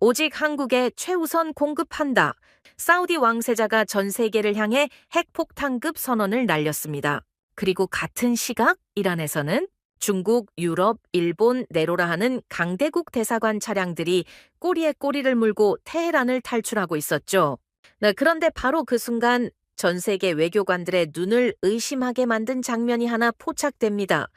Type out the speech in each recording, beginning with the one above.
오직 한국에 최우선 공급한다. 사우디 왕세자가 전 세계를 향해 핵폭탄급 선언을 날렸습니다. 그리고 같은 시각 이란에서는 중국, 유럽, 일본, 내로라 하는 강대국 대사관 차량들이 꼬리에 꼬리를 물고 테헤란을 탈출하고 있었죠. 네, 그런데 바로 그 순간 전 세계 외교관들의 눈을 의심하게 만든 장면이 하나 포착됩니다.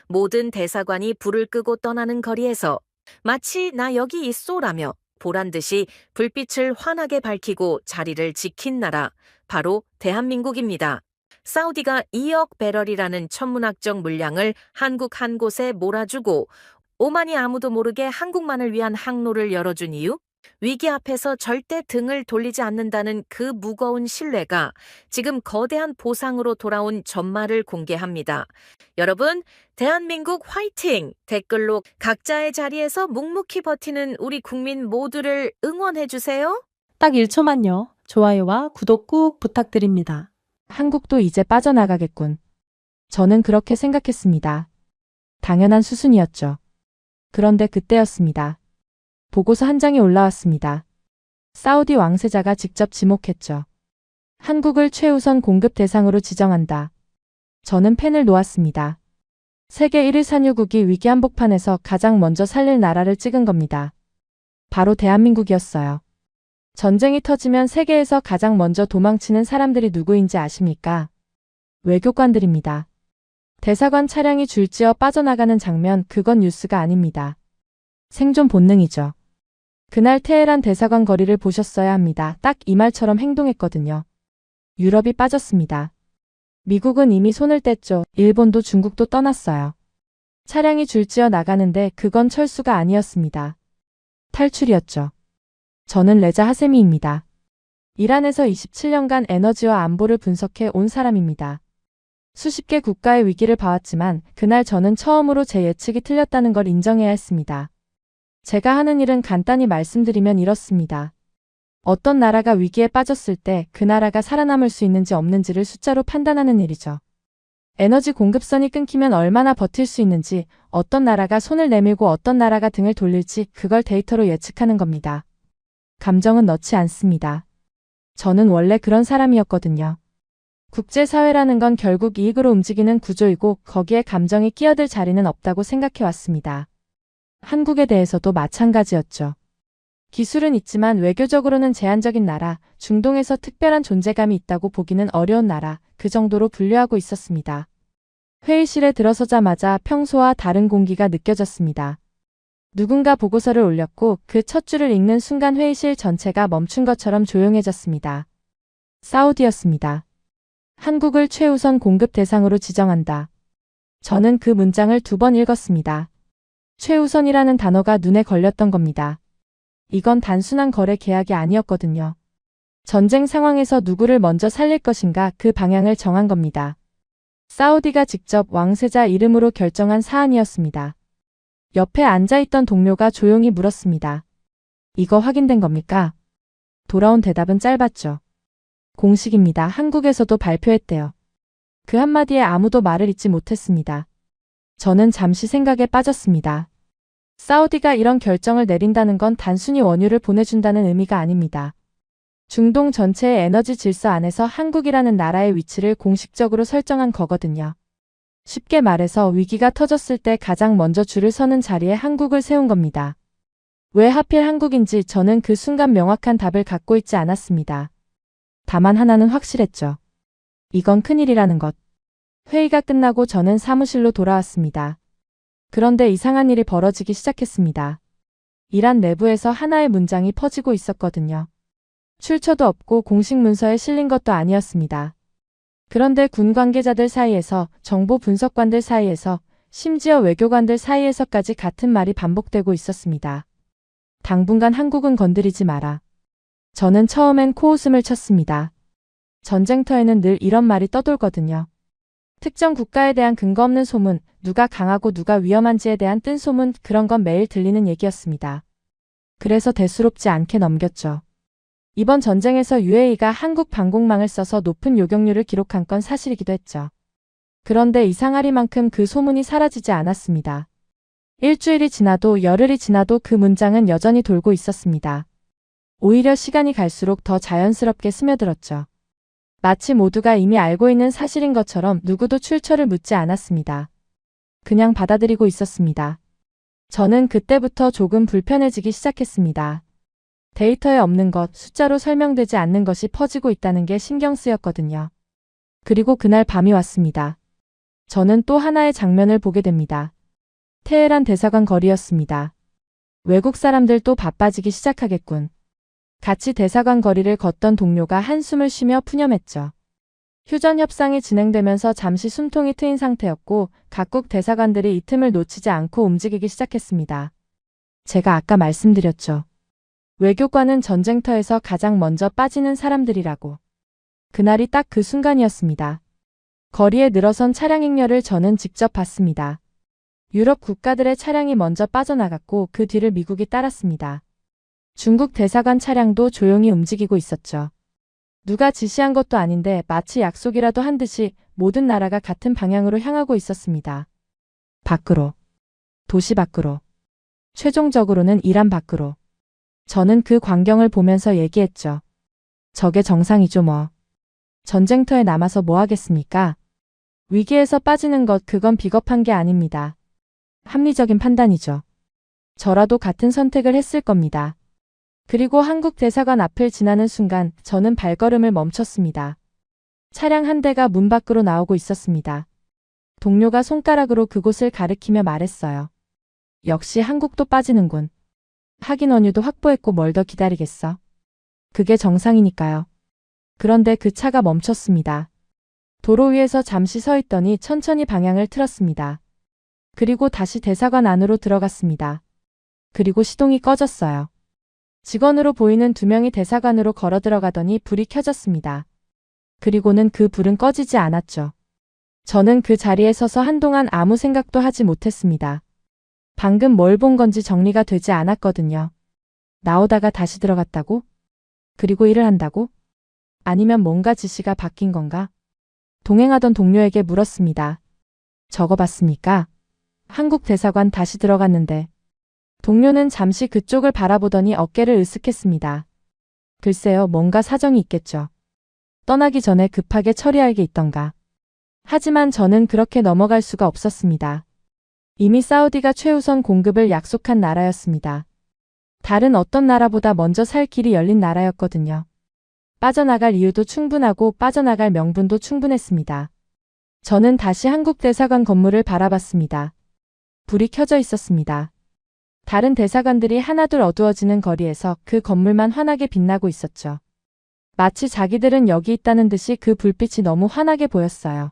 모든 대사관이 불을 끄고 떠나는 거리에서 마치 나 여기 있소라며 보란 듯이 불빛을 환하게 밝히고 자리를 지킨 나라, 바로 대한민국입니다. 사우디가 2억 배럴이라는 천문학적 물량을 한국 한 곳에 몰아주고 오만이 아무도 모르게 한국만을 위한 항로를 열어준 이유? 위기 앞에서 절대 등을 돌리지 않는다는 그 무거운 신뢰가 지금 거대한 보상으로 돌아온 전말을 공개합니다. 여러분, 대한민국 화이팅! 댓글로 각자의 자리에서 묵묵히 버티는 우리 국민 모두를 응원해주세요. 딱 1초만요. 좋아요와 구독 꾹 부탁드립니다. 한국도 이제 빠져나가겠군. 저는 그렇게 생각했습니다. 당연한 수순이었죠. 그런데 그때였습니다. 보고서 한 장이 올라왔습니다. 사우디 왕세자가 직접 지목했죠. 한국을 최우선 공급 대상으로 지정한다. 저는 펜을 놓았습니다. 세계 1위 산유국이 위기 한복판에서 가장 먼저 살릴 나라를 찍은 겁니다. 바로 대한민국이었어요. 전쟁이 터지면 세계에서 가장 먼저 도망치는 사람들이 누구인지 아십니까? 외교관들입니다. 대사관 차량이 줄지어 빠져나가는 장면, 그건 뉴스가 아닙니다. 생존 본능이죠. 그날 테헤란 대사관 거리를 보셨어야 합니다. 딱 이 말처럼 행동했거든요. 유럽이 빠졌습니다. 미국은 이미 손을 뗐죠. 일본도 중국도 떠났어요. 차량이 줄지어 나가는데 그건 철수가 아니었습니다. 탈출이었죠. 저는 레자 하세미입니다. 이란에서 27년간 에너지와 안보를 분석해 온 사람입니다. 수십 개 국가의 위기를 봐왔지만 그날 저는 처음으로 제 예측이 틀렸다는 걸 인정해야 했습니다. 제가 하는 일은 간단히 말씀드리면 이렇습니다. 어떤 나라가 위기에 빠졌을 때 그 나라가 살아남을 수 있는지 없는지를 숫자로 판단하는 일이죠. 에너지 공급선이 끊기면 얼마나 버틸 수 있는지, 어떤 나라가 손을 내밀고 어떤 나라가 등을 돌릴지, 그걸 데이터로 예측하는 겁니다. 감정은 넣지 않습니다. 저는 원래 그런 사람이었거든요. 국제사회라는 건 결국 이익으로 움직이는 구조이고 거기에 감정이 끼어들 자리는 없다고 생각해왔습니다. 한국에 대해서도 마찬가지였죠. 기술은 있지만 외교적으로는 제한적인 나라, 중동에서 특별한 존재감이 있다고 보기는 어려운 나라, 그 정도로 분류하고 있었습니다. 회의실에 들어서자마자 평소와 다른 공기가 느껴졌습니다. 누군가 보고서를 올렸고 그 첫 줄을 읽는 순간 회의실 전체가 멈춘 것처럼 조용해졌습니다. 사우디였습니다. 한국을 최우선 공급 대상으로 지정한다. 저는 그 문장을 2번 읽었습니다. 최우선이라는 단어가 눈에 걸렸던 겁니다. 이건 단순한 거래 계약이 아니었거든요. 전쟁 상황에서 누구를 먼저 살릴 것인가, 그 방향을 정한 겁니다. 사우디가 직접 왕세자 이름으로 결정한 사안이었습니다. 옆에 앉아있던 동료가 조용히 물었습니다. 이거 확인된 겁니까? 돌아온 대답은 짧았죠. 공식입니다. 한국에서도 발표했대요. 그 한마디에 아무도 말을 잇지 못했습니다. 저는 잠시 생각에 빠졌습니다. 사우디가 이런 결정을 내린다는 건 단순히 원유를 보내준다는 의미가 아닙니다. 중동 전체의 에너지 질서 안에서 한국이라는 나라의 위치를 공식적으로 설정한 거거든요. 쉽게 말해서 위기가 터졌을 때 가장 먼저 줄을 서는 자리에 한국을 세운 겁니다. 왜 하필 한국인지 저는 그 순간 명확한 답을 갖고 있지 않았습니다. 다만 하나는 확실했죠. 이건 큰일이라는 것. 회의가 끝나고 저는 사무실로 돌아왔습니다. 그런데 이상한 일이 벌어지기 시작했습니다. 이란 내부에서 하나의 문장이 퍼지고 있었거든요. 출처도 없고 공식 문서에 실린 것도 아니었습니다. 그런데 군 관계자들 사이에서, 정보 분석관들 사이에서, 심지어 외교관들 사이에서까지 같은 말이 반복되고 있었습니다. 당분간 한국은 건드리지 마라. 저는 처음엔 코웃음을 쳤습니다. 전쟁터에는 늘 이런 말이 떠돌거든요. 특정 국가에 대한 근거 없는 소문, 누가 강하고 누가 위험한지에 대한 뜬 소문, 그런 건 매일 들리는 얘기였습니다. 그래서 대수롭지 않게 넘겼죠. 이번 전쟁에서 UAE가 한국 방공망을 써서 높은 요격률을 기록한 건 사실이기도 했죠. 그런데 이상하리만큼 그 소문이 사라지지 않았습니다. 일주일이 지나도 열흘이 지나도 그 문장은 여전히 돌고 있었습니다. 오히려 시간이 갈수록 더 자연스럽게 스며들었죠. 마치 모두가 이미 알고 있는 사실인 것처럼 누구도 출처를 묻지 않았습니다. 그냥 받아들이고 있었습니다. 저는 그때부터 조금 불편해지기 시작했습니다. 데이터에 없는 것, 숫자로 설명되지 않는 것이 퍼지고 있다는 게 신경 쓰였거든요. 그리고 그날 밤이 왔습니다. 저는 또 하나의 장면을 보게 됩니다. 테헤란 대사관 거리였습니다. 외국 사람들 또 바빠지기 시작하겠군. 같이 대사관 거리를 걷던 동료가 한숨을 쉬며 푸념했죠. 휴전 협상이 진행되면서 잠시 숨통이 트인 상태였고 각국 대사관들이 이 틈을 놓치지 않고 움직이기 시작했습니다. 제가 아까 말씀드렸죠. 외교관은 전쟁터에서 가장 먼저 빠지는 사람들이라고. 그날이 딱 그 순간이었습니다. 거리에 늘어선 차량 행렬을 저는 직접 봤습니다. 유럽 국가들의 차량이 먼저 빠져나갔고 그 뒤를 미국이 따랐습니다. 중국 대사관 차량도 조용히 움직이고 있었죠. 누가 지시한 것도 아닌데 마치 약속이라도 한 듯이 모든 나라가 같은 방향으로 향하고 있었습니다. 밖으로. 도시 밖으로. 최종적으로는 이란 밖으로. 저는 그 광경을 보면서 얘기했죠. 저게 정상이죠 뭐. 전쟁터에 남아서 뭐 하겠습니까? 위기에서 빠지는 것 그건 비겁한 게 아닙니다. 합리적인 판단이죠. 저라도 같은 선택을 했을 겁니다. 그리고 한국 대사관 앞을 지나는 순간 저는 발걸음을 멈췄습니다. 차량 한 대가 문 밖으로 나오고 있었습니다. 동료가 손가락으로 그곳을 가리키며 말했어요. 역시 한국도 빠지는군. 하긴 원유도 확보했고 뭘 더 기다리겠어. 그게 정상이니까요. 그런데 그 차가 멈췄습니다. 도로 위에서 잠시 서 있더니 천천히 방향을 틀었습니다. 그리고 다시 대사관 안으로 들어갔습니다. 그리고 시동이 꺼졌어요. 직원으로 보이는 2명이 대사관으로 걸어 들어가더니 불이 켜졌습니다. 그리고는 그 불은 꺼지지 않았죠. 저는 그 자리에 서서 한동안 아무 생각도 하지 못했습니다. 방금 뭘 본 건지 정리가 되지 않았거든요. 나오다가 다시 들어갔다고? 그리고 일을 한다고? 아니면 뭔가 지시가 바뀐 건가? 동행하던 동료에게 물었습니다. 적어봤습니까? 한국 대사관 다시 들어갔는데. 동료는 잠시 그쪽을 바라보더니 어깨를 으쓱했습니다. 글쎄요, 뭔가 사정이 있겠죠. 떠나기 전에 급하게 처리할 게 있던가. 하지만 저는 그렇게 넘어갈 수가 없었습니다. 이미 사우디가 최우선 공급을 약속한 나라였습니다. 다른 어떤 나라보다 먼저 살 길이 열린 나라였거든요. 빠져나갈 이유도 충분하고 빠져나갈 명분도 충분했습니다. 저는 다시 한국 대사관 건물을 바라봤습니다. 불이 켜져 있었습니다. 다른 대사관들이 하나둘 어두워지는 거리에서 그 건물만 환하게 빛나고 있었죠. 마치 자기들은 여기 있다는 듯이 그 불빛이 너무 환하게 보였어요.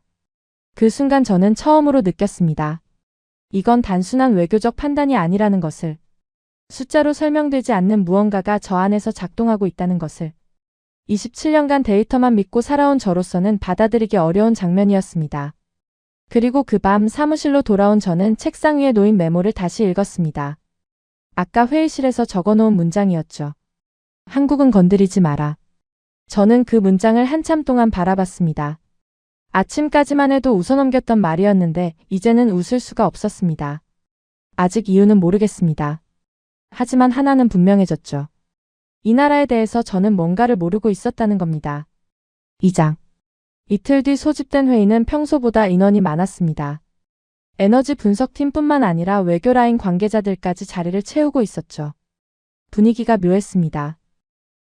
그 순간 저는 처음으로 느꼈습니다. 이건 단순한 외교적 판단이 아니라는 것을. 숫자로 설명되지 않는 무언가가 저 안에서 작동하고 있다는 것을. 27년간 데이터만 믿고 살아온 저로서는 받아들이기 어려운 장면이었습니다. 그리고 그 밤 사무실로 돌아온 저는 책상 위에 놓인 메모를 다시 읽었습니다. 아까 회의실에서 적어놓은 문장이었죠. 한국은 건드리지 마라. 저는 그 문장을 한참 동안 바라봤습니다. 아침까지만 해도 웃어넘겼던 말이었는데 이제는 웃을 수가 없었습니다. 아직 이유는 모르겠습니다. 하지만 하나는 분명해졌죠. 이 나라에 대해서 저는 뭔가를 모르고 있었다는 겁니다. 2장. 이틀 뒤 소집된 회의는 평소보다 인원이 많았습니다. 에너지 분석팀뿐만 아니라 외교라인 관계자들까지 자리를 채우고 있었죠. 분위기가 묘했습니다.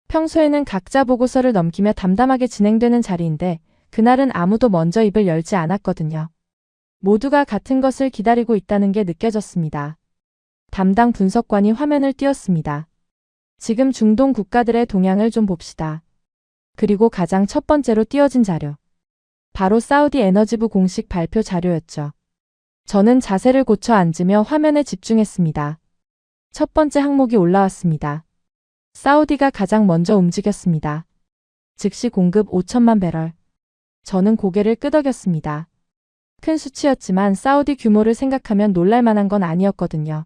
평소에는 각자 보고서를 넘기며 담담하게 진행되는 자리인데 그날은 아무도 먼저 입을 열지 않았거든요. 모두가 같은 것을 기다리고 있다는 게 느껴졌습니다. 담당 분석관이 화면을 띄웠습니다. 지금 중동 국가들의 동향을 좀 봅시다. 그리고 가장 첫 번째로 띄워진 자료. 바로 사우디 에너지부 공식 발표 자료였죠. 저는 자세를 고쳐 앉으며 화면에 집중했습니다. 첫 번째 항목이 올라왔습니다. 사우디가 가장 먼저 움직였습니다. 즉시 공급 5천만 배럴. 저는 고개를 끄덕였습니다. 큰 수치였지만 사우디 규모를 생각하면 놀랄 만한 건 아니었거든요.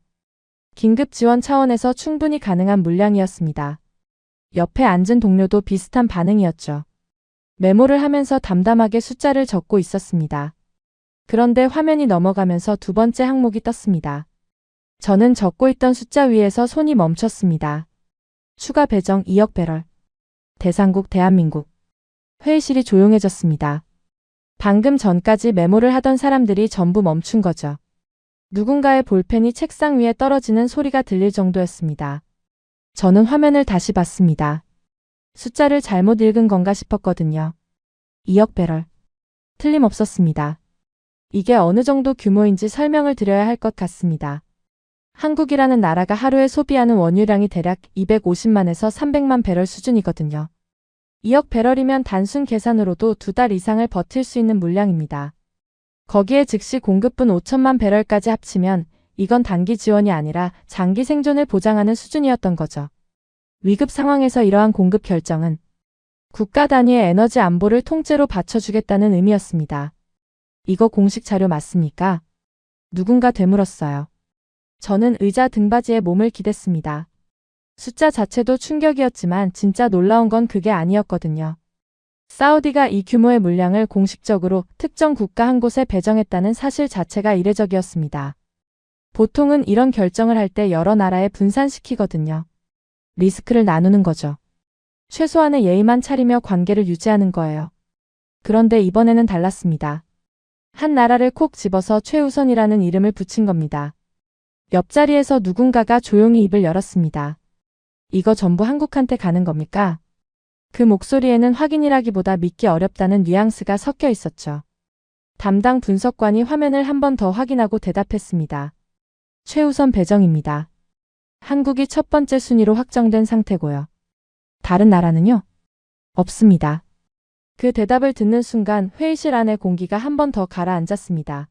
긴급 지원 차원에서 충분히 가능한 물량이었습니다. 옆에 앉은 동료도 비슷한 반응이었죠. 메모를 하면서 담담하게 숫자를 적고 있었습니다. 그런데 화면이 넘어가면서 두 번째 항목이 떴습니다. 저는 적고 있던 숫자 위에서 손이 멈췄습니다. 추가 배정 2억 배럴. 대상국 대한민국. 회의실이 조용해졌습니다. 방금 전까지 메모를 하던 사람들이 전부 멈춘 거죠. 누군가의 볼펜이 책상 위에 떨어지는 소리가 들릴 정도였습니다. 저는 화면을 다시 봤습니다. 숫자를 잘못 읽은 건가 싶었거든요. 2억 배럴. 틀림없었습니다. 이게 어느 정도 규모인지 설명을 드려야 할 것 같습니다. 한국이라는 나라가 하루에 소비하는 원유량이 대략 250만에서 300만 배럴 수준이거든요. 2억 배럴이면 단순 계산으로도 2달 이상을 버틸 수 있는 물량입니다. 거기에 즉시 공급분 5천만 배럴까지 합치면 이건 단기 지원이 아니라 장기 생존을 보장하는 수준이었던 거죠. 위급 상황에서 이러한 공급 결정은 국가 단위의 에너지 안보를 통째로 받쳐주겠다는 의미였습니다. 이거 공식 자료 맞습니까? 누군가 되물었어요. 저는 의자 등받이에 몸을 기댔습니다. 숫자 자체도 충격이었지만 진짜 놀라운 건 그게 아니었거든요. 사우디가 이 규모의 물량을 공식적으로 특정 국가 한 곳에 배정했다는 사실 자체가 이례적이었습니다. 보통은 이런 결정을 할 때 여러 나라에 분산시키거든요. 리스크를 나누는 거죠. 최소한의 예의만 차리며 관계를 유지하는 거예요. 그런데 이번에는 달랐습니다. 한 나라를 콕 집어서 최우선이라는 이름을 붙인 겁니다. 옆자리에서 누군가가 조용히 입을 열었습니다. 이거 전부 한국한테 가는 겁니까? 그 목소리에는 확인이라기보다 믿기 어렵다는 뉘앙스가 섞여 있었죠. 담당 분석관이 화면을 한 번 더 확인하고 대답했습니다. 최우선 배정입니다. 한국이 첫 번째 순위로 확정된 상태고요. 다른 나라는요? 없습니다. 그 대답을 듣는 순간 회의실 안의 공기가 한 번 더 가라앉았습니다.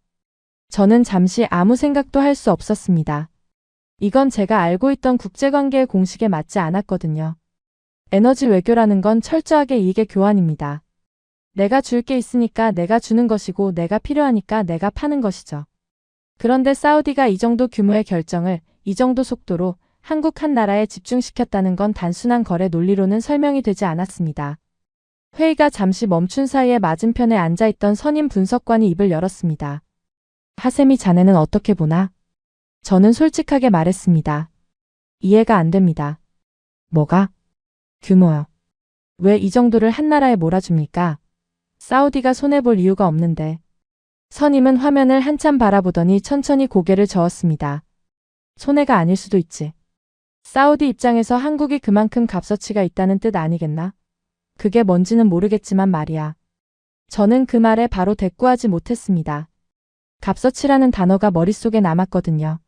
저는 잠시 아무 생각도 할 수 없었습니다. 이건 제가 알고 있던 국제관계의 공식에 맞지 않았거든요. 에너지 외교라는 건 철저하게 이익의 교환입니다. 내가 줄 게 있으니까 내가 주는 것이고 내가 필요하니까 내가 파는 것이죠. 그런데 사우디가 이 정도 규모의 결정을 이 정도 속도로 한국 한 나라에 집중시켰다는 건 단순한 거래 논리로는 설명이 되지 않았습니다. 회의가 잠시 멈춘 사이에 맞은편에 앉아있던 선임 분석관이 입을 열었습니다. 하세미 자네는 어떻게 보나? 저는 솔직하게 말했습니다. 이해가 안 됩니다. 뭐가? 규모요. 왜 이 정도를 한 나라에 몰아줍니까? 사우디가 손해볼 이유가 없는데. 선임은 화면을 한참 바라보더니 천천히 고개를 저었습니다. 손해가 아닐 수도 있지. 사우디 입장에서 한국이 그만큼 값어치가 있다는 뜻 아니겠나? 그게 뭔지는 모르겠지만 말이야. 저는 그 말에 바로 대꾸하지 못했습니다. 값어치라는 단어가 머릿속에 남았거든요.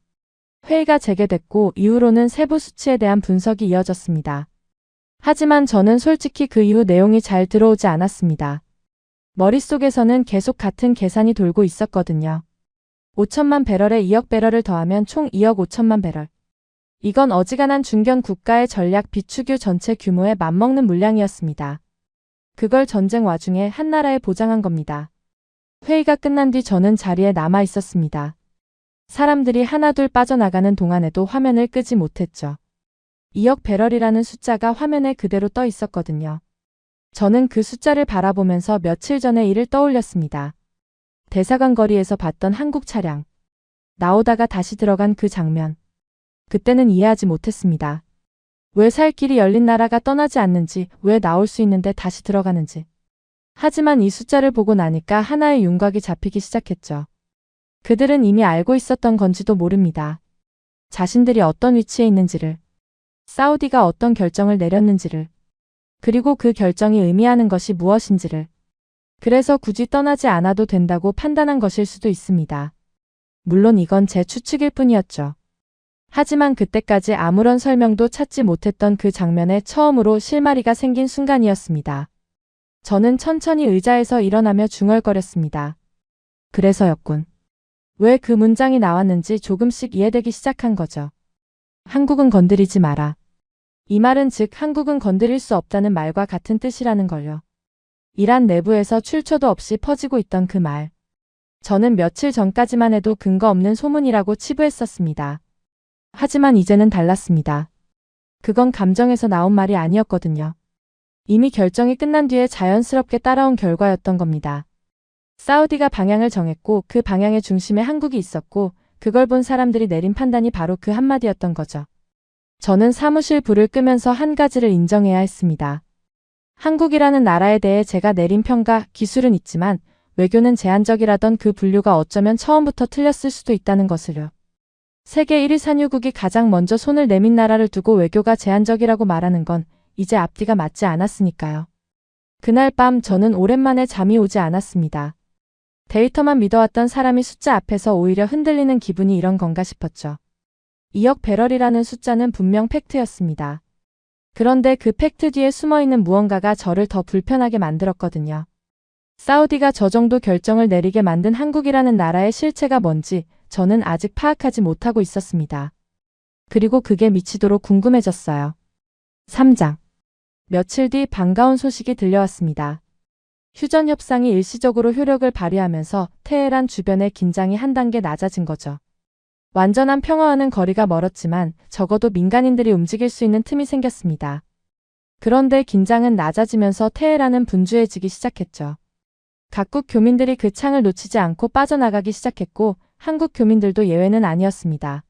회의가 재개됐고 이후로는 세부 수치에 대한 분석이 이어졌습니다. 하지만 저는 솔직히 그 이후 내용이 잘 들어오지 않았습니다. 머릿속에서는 계속 같은 계산이 돌고 있었거든요. 5천만 배럴에 2억 배럴을 더하면 총 2억 5천만 배럴. 이건 어지간한 중견 국가의 전략 비축유 전체 규모에 맞먹는 물량이었습니다. 그걸 전쟁 와중에 한 나라에 보장한 겁니다. 회의가 끝난 뒤 저는 자리에 남아 있었습니다. 사람들이 하나둘 빠져나가는 동안에도 화면을 끄지 못했죠. 2억 배럴이라는 숫자가 화면에 그대로 떠 있었거든요. 저는 그 숫자를 바라보면서 며칠 전의 일을 떠올렸습니다. 대사관 거리에서 봤던 한국 차량. 나오다가 다시 들어간 그 장면. 그때는 이해하지 못했습니다. 왜 살 길이 열린 나라가 떠나지 않는지, 왜 나올 수 있는데 다시 들어가는지. 하지만 이 숫자를 보고 나니까 하나의 윤곽이 잡히기 시작했죠. 그들은 이미 알고 있었던 건지도 모릅니다. 자신들이 어떤 위치에 있는지를, 사우디가 어떤 결정을 내렸는지를, 그리고 그 결정이 의미하는 것이 무엇인지를. 그래서 굳이 떠나지 않아도 된다고 판단한 것일 수도 있습니다. 물론 이건 제 추측일 뿐이었죠. 하지만 그때까지 아무런 설명도 찾지 못했던 그 장면에 처음으로 실마리가 생긴 순간이었습니다. 저는 천천히 의자에서 일어나며 중얼거렸습니다. 그래서였군. 왜 그 문장이 나왔는지 조금씩 이해되기 시작한 거죠. 한국은 건드리지 마라. 이 말은 즉 한국은 건드릴 수 없다는 말과 같은 뜻이라는 걸요. 이란 내부에서 출처도 없이 퍼지고 있던 그 말. 저는 며칠 전까지만 해도 근거 없는 소문이라고 치부했었습니다. 하지만 이제는 달랐습니다. 그건 감정에서 나온 말이 아니었거든요. 이미 결정이 끝난 뒤에 자연스럽게 따라온 결과였던 겁니다. 사우디가 방향을 정했고 그 방향의 중심에 한국이 있었고 그걸 본 사람들이 내린 판단이 바로 그 한마디였던 거죠. 저는 사무실 불을 끄면서 한 가지를 인정해야 했습니다. 한국이라는 나라에 대해 제가 내린 평가, 기술은 있지만 외교는 제한적이라던 그 분류가 어쩌면 처음부터 틀렸을 수도 있다는 것을요. 세계 1위 산유국이 가장 먼저 손을 내민 나라를 두고 외교가 제한적이라고 말하는 건 이제 앞뒤가 맞지 않았으니까요. 그날 밤 저는 오랜만에 잠이 오지 않았습니다. 데이터만 믿어왔던 사람이 숫자 앞에서 오히려 흔들리는 기분이 이런 건가 싶었죠. 2억 배럴이라는 숫자는 분명 팩트였습니다. 그런데 그 팩트 뒤에 숨어있는 무언가가 저를 더 불편하게 만들었거든요. 사우디가 저 정도 결정을 내리게 만든 한국이라는 나라의 실체가 뭔지 저는 아직 파악하지 못하고 있었습니다. 그리고 그게 미치도록 궁금해졌어요. 3장. 며칠 뒤 반가운 소식이 들려왔습니다. 휴전 협상이 일시적으로 효력을 발휘하면서 테헤란 주변의 긴장이 한 단계 낮아진 거죠. 완전한 평화와는 거리가 멀었지만 적어도 민간인들이 움직일 수 있는 틈이 생겼습니다. 그런데 긴장은 낮아지면서 테헤란은 분주해지기 시작했죠. 각국 교민들이 그 창을 놓치지 않고 빠져나가기 시작했고 한국 교민들도 예외는 아니었습니다.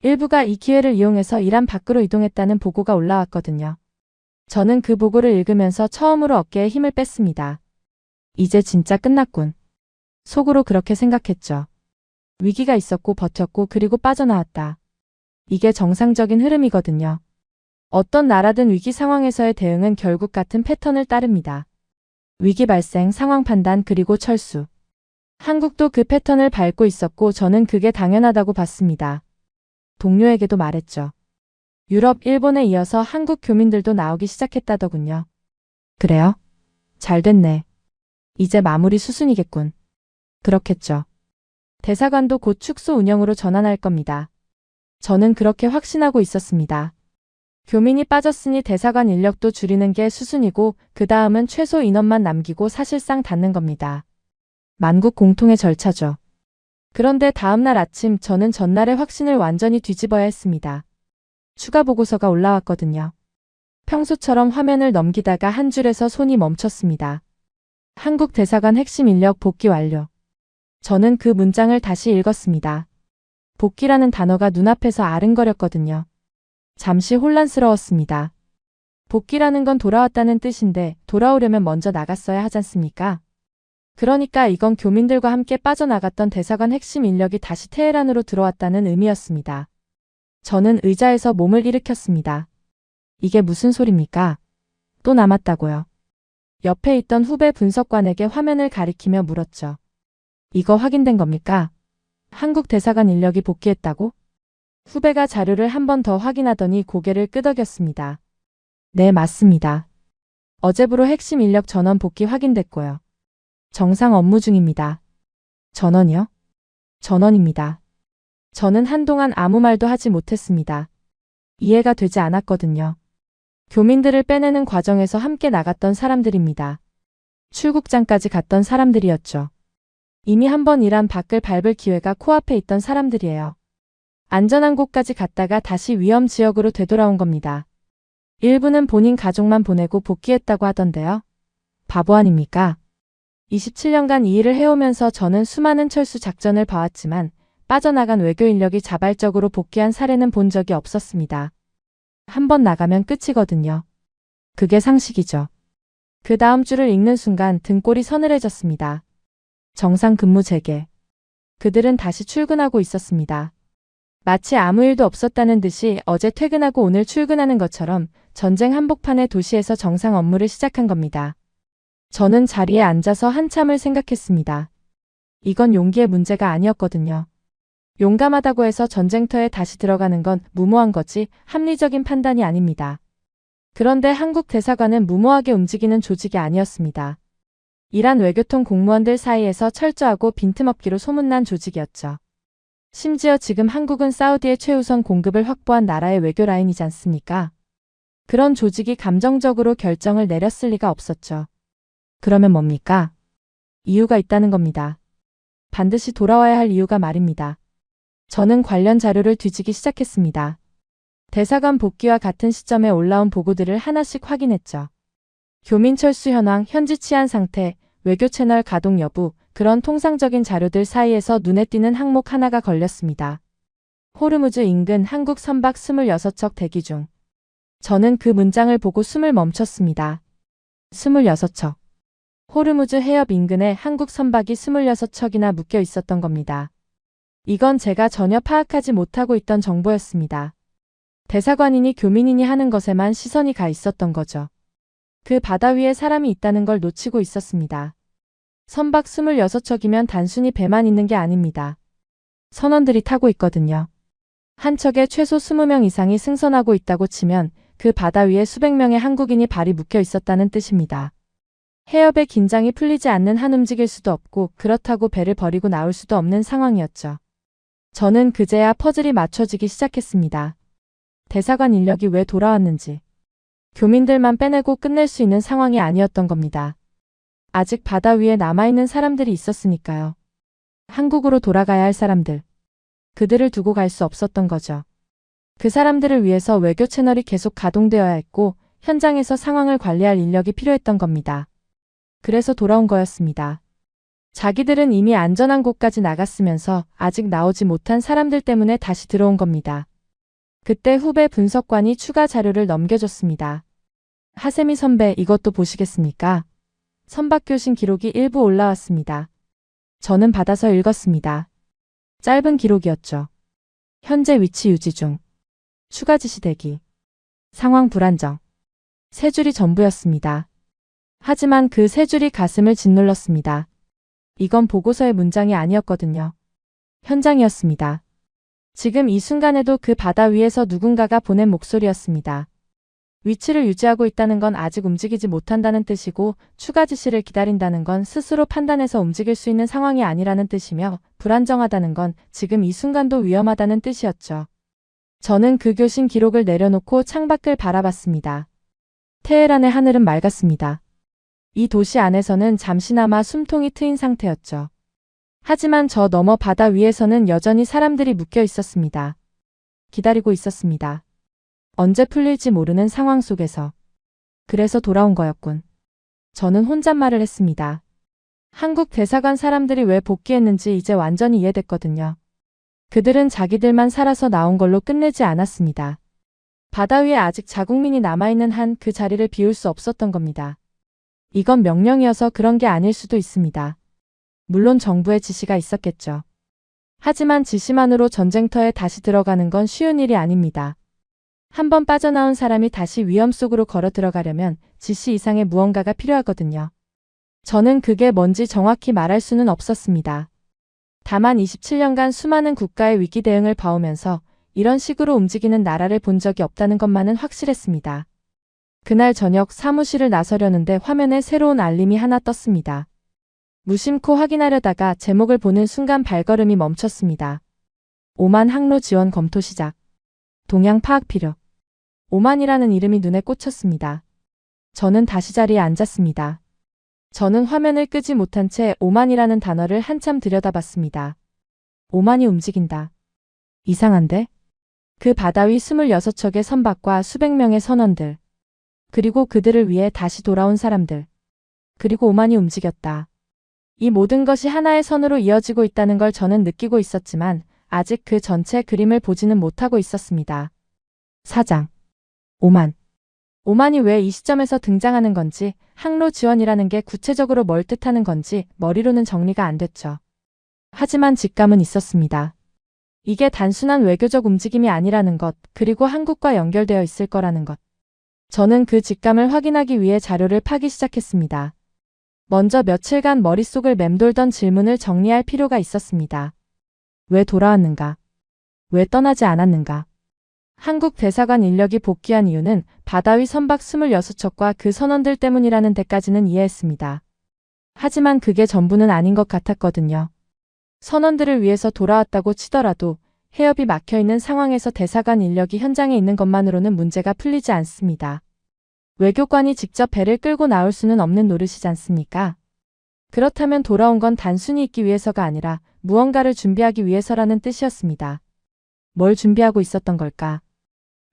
일부가 이 기회를 이용해서 이란 밖으로 이동했다는 보고가 올라왔거든요. 저는 그 보고를 읽으면서 처음으로 어깨에 힘을 뺐습니다. 이제 진짜 끝났군. 속으로 그렇게 생각했죠. 위기가 있었고 버텼고 그리고 빠져나왔다. 이게 정상적인 흐름이거든요. 어떤 나라든 위기 상황에서의 대응은 결국 같은 패턴을 따릅니다. 위기 발생, 상황 판단, 그리고 철수. 한국도 그 패턴을 밟고 있었고 저는 그게 당연하다고 봤습니다. 동료에게도 말했죠. 유럽, 일본에 이어서 한국 교민들도 나오기 시작했다더군요. 그래요? 잘 됐네. 이제 마무리 수순이겠군. 그렇겠죠. 대사관도 곧 축소 운영으로 전환할 겁니다. 저는 그렇게 확신하고 있었습니다. 교민이 빠졌으니 대사관 인력도 줄이는 게 수순이고 그 다음은 최소 인원만 남기고 사실상 닫는 겁니다. 만국 공통의 절차죠. 그런데 다음날 아침 저는 전날의 확신을 완전히 뒤집어야 했습니다. 추가 보고서가 올라왔거든요. 평소처럼 화면을 넘기다가 한 줄에서 손이 멈췄습니다. 한국 대사관 핵심 인력 복귀 완료. 저는 그 문장을 다시 읽었습니다. 복귀라는 단어가 눈앞에서 아른거렸거든요. 잠시 혼란스러웠습니다. 복귀라는 건 돌아왔다는 뜻인데 돌아오려면 먼저 나갔어야 하지 않습니까? 그러니까 이건 교민들과 함께 빠져나갔던 대사관 핵심 인력이 다시 테헤란으로 들어왔다는 의미였습니다. 저는 의자에서 몸을 일으켰습니다. 이게 무슨 소리입니까? 또 남았다고요. 옆에 있던 후배 분석관에게 화면을 가리키며 물었죠. 이거 확인된 겁니까? 한국 대사관 인력이 복귀했다고? 후배가 자료를 한 번 더 확인하더니 고개를 끄덕였습니다. 네, 맞습니다. 어제부로 핵심 인력 전원 복귀 확인됐고요. 정상 업무 중입니다. 전원이요? 전원입니다. 저는 한동안 아무 말도 하지 못했습니다. 이해가 되지 않았거든요. 교민들을 빼내는 과정에서 함께 나갔던 사람들입니다. 출국장까지 갔던 사람들이었죠. 이미 한 번 이란 밖을 밟을 기회가 코앞에 있던 사람들이에요. 안전한 곳까지 갔다가 다시 위험 지역으로 되돌아온 겁니다. 일부는 본인 가족만 보내고 복귀했다고 하던데요. 바보 아닙니까? 27년간 이 일을 해오면서 저는 수많은 철수 작전을 봐왔지만 빠져나간 외교 인력이 자발적으로 복귀한 사례는 본 적이 없었습니다. 한 번 나가면 끝이거든요. 그게 상식이죠. 그 다음 줄을 읽는 순간 등골이 서늘해졌습니다. 정상 근무 재개. 그들은 다시 출근하고 있었습니다. 마치 아무 일도 없었다는 듯이 어제 퇴근하고 오늘 출근하는 것처럼 전쟁 한복판의 도시에서 정상 업무를 시작한 겁니다. 저는 자리에 앉아서 한참을 생각했습니다. 이건 용기의 문제가 아니었거든요. 용감하다고 해서 전쟁터에 다시 들어가는 건 무모한 거지 합리적인 판단이 아닙니다. 그런데 한국 대사관은 무모하게 움직이는 조직이 아니었습니다. 이란 외교통 공무원들 사이에서 철저하고 빈틈없기로 소문난 조직이었죠. 심지어 지금 한국은 사우디의 최우선 공급을 확보한 나라의 외교 라인이지 않습니까? 그런 조직이 감정적으로 결정을 내렸을 리가 없었죠. 그러면 뭡니까? 이유가 있다는 겁니다. 반드시 돌아와야 할 이유가 말입니다. 저는 관련 자료를 뒤지기 시작했습니다. 대사관 복귀와 같은 시점에 올라온 보고들을 하나씩 확인했죠. 교민 철수 현황, 현지 치안 상태, 외교 채널 가동 여부, 그런 통상적인 자료들 사이에서 눈에 띄는 항목 하나가 걸렸습니다. 호르무즈 인근 한국 선박 26척 대기 중. 저는 그 문장을 보고 숨을 멈췄습니다. 26척. 호르무즈 해협 인근에 한국 선박이 26척이나 묶여 있었던 겁니다. 이건 제가 전혀 파악하지 못하고 있던 정보였습니다. 대사관이니 교민이니 하는 것에만 시선이 가 있었던 거죠. 그 바다 위에 사람이 있다는 걸 놓치고 있었습니다. 선박 26척이면 단순히 배만 있는 게 아닙니다. 선원들이 타고 있거든요. 한 척에 최소 20명 이상이 승선하고 있다고 치면 그 바다 위에 수백 명의 한국인이 발이 묶여 있었다는 뜻입니다. 해협의 긴장이 풀리지 않는 한 움직일 수도 없고 그렇다고 배를 버리고 나올 수도 없는 상황이었죠. 저는 그제야 퍼즐이 맞춰지기 시작했습니다. 대사관 인력이 왜 돌아왔는지. 교민들만 빼내고 끝낼 수 있는 상황이 아니었던 겁니다. 아직 바다 위에 남아있는 사람들이 있었으니까요. 한국으로 돌아가야 할 사람들. 그들을 두고 갈 수 없었던 거죠. 그 사람들을 위해서 외교 채널이 계속 가동되어야 했고 현장에서 상황을 관리할 인력이 필요했던 겁니다. 그래서 돌아온 거였습니다. 자기들은 이미 안전한 곳까지 나갔으면서 아직 나오지 못한 사람들 때문에 다시 들어온 겁니다. 그때 후배 분석관이 추가 자료를 넘겨줬습니다. 하세미 선배, 이것도 보시겠습니까? 선박교신 기록이 일부 올라왔습니다. 저는 받아서 읽었습니다. 짧은 기록이었죠. 현재 위치 유지 중. 추가 지시 대기. 상황 불안정. 세 줄이 전부였습니다. 하지만 그 세 줄이 가슴을 짓눌렀습니다. 이건 보고서의 문장이 아니었거든요. 현장이었습니다. 지금 이 순간에도 그 바다 위에서 누군가가 보낸 목소리였습니다. 위치를 유지하고 있다는 건 아직 움직이지 못한다는 뜻이고 추가 지시를 기다린다는 건 스스로 판단해서 움직일 수 있는 상황이 아니라는 뜻이며 불안정하다는 건 지금 이 순간도 위험하다는 뜻이었죠. 저는 그 교신 기록을 내려놓고 창밖을 바라봤습니다. 테헤란의 하늘은 맑았습니다. 이 도시 안에서는 잠시나마 숨통이 트인 상태였죠. 하지만 저 너머 바다 위에서는 여전히 사람들이 묶여 있었습니다. 기다리고 있었습니다. 언제 풀릴지 모르는 상황 속에서. 그래서 돌아온 거였군. 저는 혼잣말을 했습니다. 한국 대사관 사람들이 왜 복귀했는지 이제 완전히 이해됐거든요. 그들은 자기들만 살아서 나온 걸로 끝내지 않았습니다. 바다 위에 아직 자국민이 남아있는 한 그 자리를 비울 수 없었던 겁니다. 이건 명령이어서 그런 게 아닐 수도 있습니다. 물론 정부의 지시가 있었겠죠. 하지만 지시만으로 전쟁터에 다시 들어가는 건 쉬운 일이 아닙니다. 한번 빠져나온 사람이 다시 위험 속으로 걸어 들어가려면 지시 이상의 무언가가 필요하거든요. 저는 그게 뭔지 정확히 말할 수는 없었습니다. 다만 27년간 수많은 국가의 위기 대응을 봐오면서 이런 식으로 움직이는 나라를 본 적이 없다는 것만은 확실했습니다. 그날 저녁 사무실을 나서려는데 화면에 새로운 알림이 하나 떴습니다. 무심코 확인하려다가 제목을 보는 순간 발걸음이 멈췄습니다. 오만 항로 지원 검토 시작. 동향 파악 필요. 오만이라는 이름이 눈에 꽂혔습니다. 저는 다시 자리에 앉았습니다. 저는 화면을 끄지 못한 채 오만이라는 단어를 한참 들여다봤습니다. 오만이 움직인다. 이상한데? 그 바다 위 26척의 선박과 수백 명의 선원들. 그리고 그들을 위해 다시 돌아온 사람들. 그리고 오만이 움직였다. 이 모든 것이 하나의 선으로 이어지고 있다는 걸 저는 느끼고 있었지만 아직 그 전체 그림을 보지는 못하고 있었습니다. 사장. 오만. 오만이 왜 이 시점에서 등장하는 건지, 항로 지원이라는 게 구체적으로 뭘 뜻하는 건지 머리로는 정리가 안 됐죠. 하지만 직감은 있었습니다. 이게 단순한 외교적 움직임이 아니라는 것, 그리고 한국과 연결되어 있을 거라는 것. 저는 그 직감을 확인하기 위해 자료를 파기 시작했습니다. 먼저 며칠간 머릿속을 맴돌던 질문을 정리할 필요가 있었습니다. 왜 돌아왔는가? 왜 떠나지 않았는가? 한국 대사관 인력이 복귀한 이유는 바다 위 선박 26척과 그 선원들 때문이라는 데까지는 이해했습니다. 하지만 그게 전부는 아닌 것 같았거든요. 선원들을 위해서 돌아왔다고 치더라도 해협이 막혀있는 상황에서 대사관 인력이 현장에 있는 것만으로는 문제가 풀리지 않습니다. 외교관이 직접 배를 끌고 나올 수는 없는 노릇이지 않습니까? 그렇다면 돌아온 건 단순히 있기 위해서가 아니라 무언가를 준비하기 위해서라는 뜻이었습니다. 뭘 준비하고 있었던 걸까?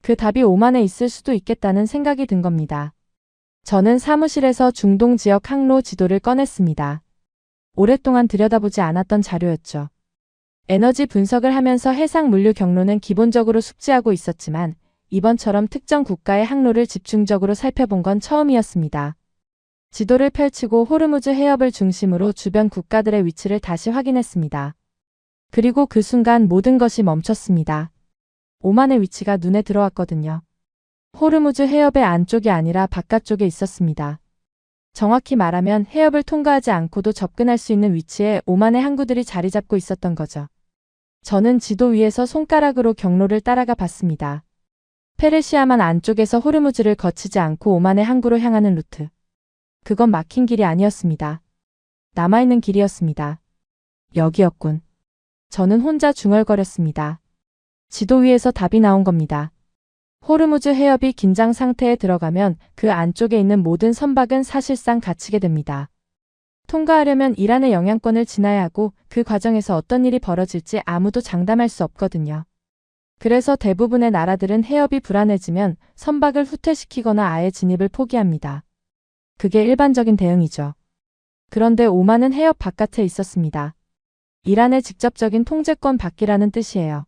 그 답이 오만에 있을 수도 있겠다는 생각이 든 겁니다. 저는 사무실에서 중동 지역 항로 지도를 꺼냈습니다. 오랫동안 들여다보지 않았던 자료였죠. 에너지 분석을 하면서 해상 물류 경로는 기본적으로 숙지하고 있었지만 이번처럼 특정 국가의 항로를 집중적으로 살펴본 건 처음이었습니다. 지도를 펼치고 호르무즈 해협을 중심으로 주변 국가들의 위치를 다시 확인했습니다. 그리고 그 순간 모든 것이 멈췄습니다. 오만의 위치가 눈에 들어왔거든요. 호르무즈 해협의 안쪽이 아니라 바깥쪽에 있었습니다. 정확히 말하면 해협을 통과하지 않고도 접근할 수 있는 위치에 오만의 항구들이 자리 잡고 있었던 거죠. 저는 지도 위에서 손가락으로 경로를 따라가 봤습니다. 페르시아만 안쪽에서 호르무즈를 거치지 않고 오만의 항구로 향하는 루트. 그건 막힌 길이 아니었습니다. 남아있는 길이었습니다. 여기였군. 저는 혼자 중얼거렸습니다. 지도 위에서 답이 나온 겁니다. 호르무즈 해협이 긴장 상태에 들어가면 그 안쪽에 있는 모든 선박은 사실상 갇히게 됩니다. 통과하려면 이란의 영향권을 지나야 하고 그 과정에서 어떤 일이 벌어질지 아무도 장담할 수 없거든요. 그래서 대부분의 나라들은 해협이 불안해지면 선박을 후퇴시키거나 아예 진입을 포기합니다. 그게 일반적인 대응이죠. 그런데 오만은 해협 바깥에 있었습니다. 이란의 직접적인 통제권 받기라는 뜻이에요.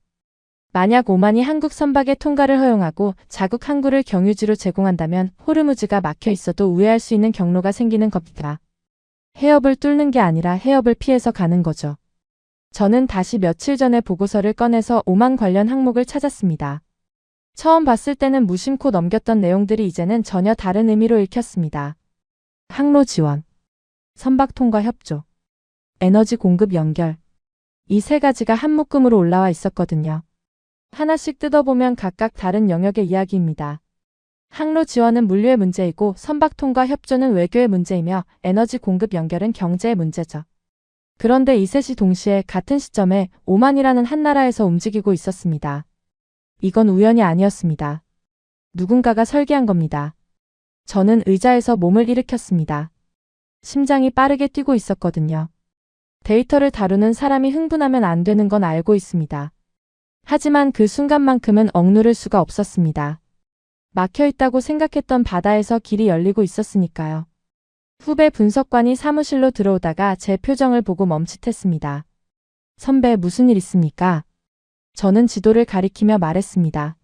만약 오만이 한국 선박의 통과를 허용하고 자국 항구를 경유지로 제공한다면 호르무즈가 막혀 있어도 우회할 수 있는 경로가 생기는 겁니다. 해협을 뚫는 게 아니라 해협을 피해서 가는 거죠. 저는 다시 며칠 전에 보고서를 꺼내서 오만 관련 항목을 찾았습니다. 처음 봤을 때는 무심코 넘겼던 내용들이 이제는 전혀 다른 의미로 읽혔습니다. 항로 지원, 선박 통과 협조, 에너지 공급 연결. 이 세 가지가 한 묶음으로 올라와 있었거든요. 하나씩 뜯어보면 각각 다른 영역의 이야기입니다. 항로 지원은 물류의 문제이고 선박 통과 협조는 외교의 문제이며 에너지 공급 연결은 경제의 문제죠. 그런데 이 셋이 동시에 같은 시점에 오만이라는 한 나라에서 움직이고 있었습니다. 이건 우연이 아니었습니다. 누군가가 설계한 겁니다. 저는 의자에서 몸을 일으켰습니다. 심장이 빠르게 뛰고 있었거든요. 데이터를 다루는 사람이 흥분하면 안 되는 건 알고 있습니다. 하지만 그 순간만큼은 억누를 수가 없었습니다. 막혀 있다고 생각했던 바다에서 길이 열리고 있었으니까요. 후배 분석관이 사무실로 들어오다가 제 표정을 보고 멈칫했습니다. 선배, 무슨 일 있습니까? 저는 지도를 가리키며 말했습니다.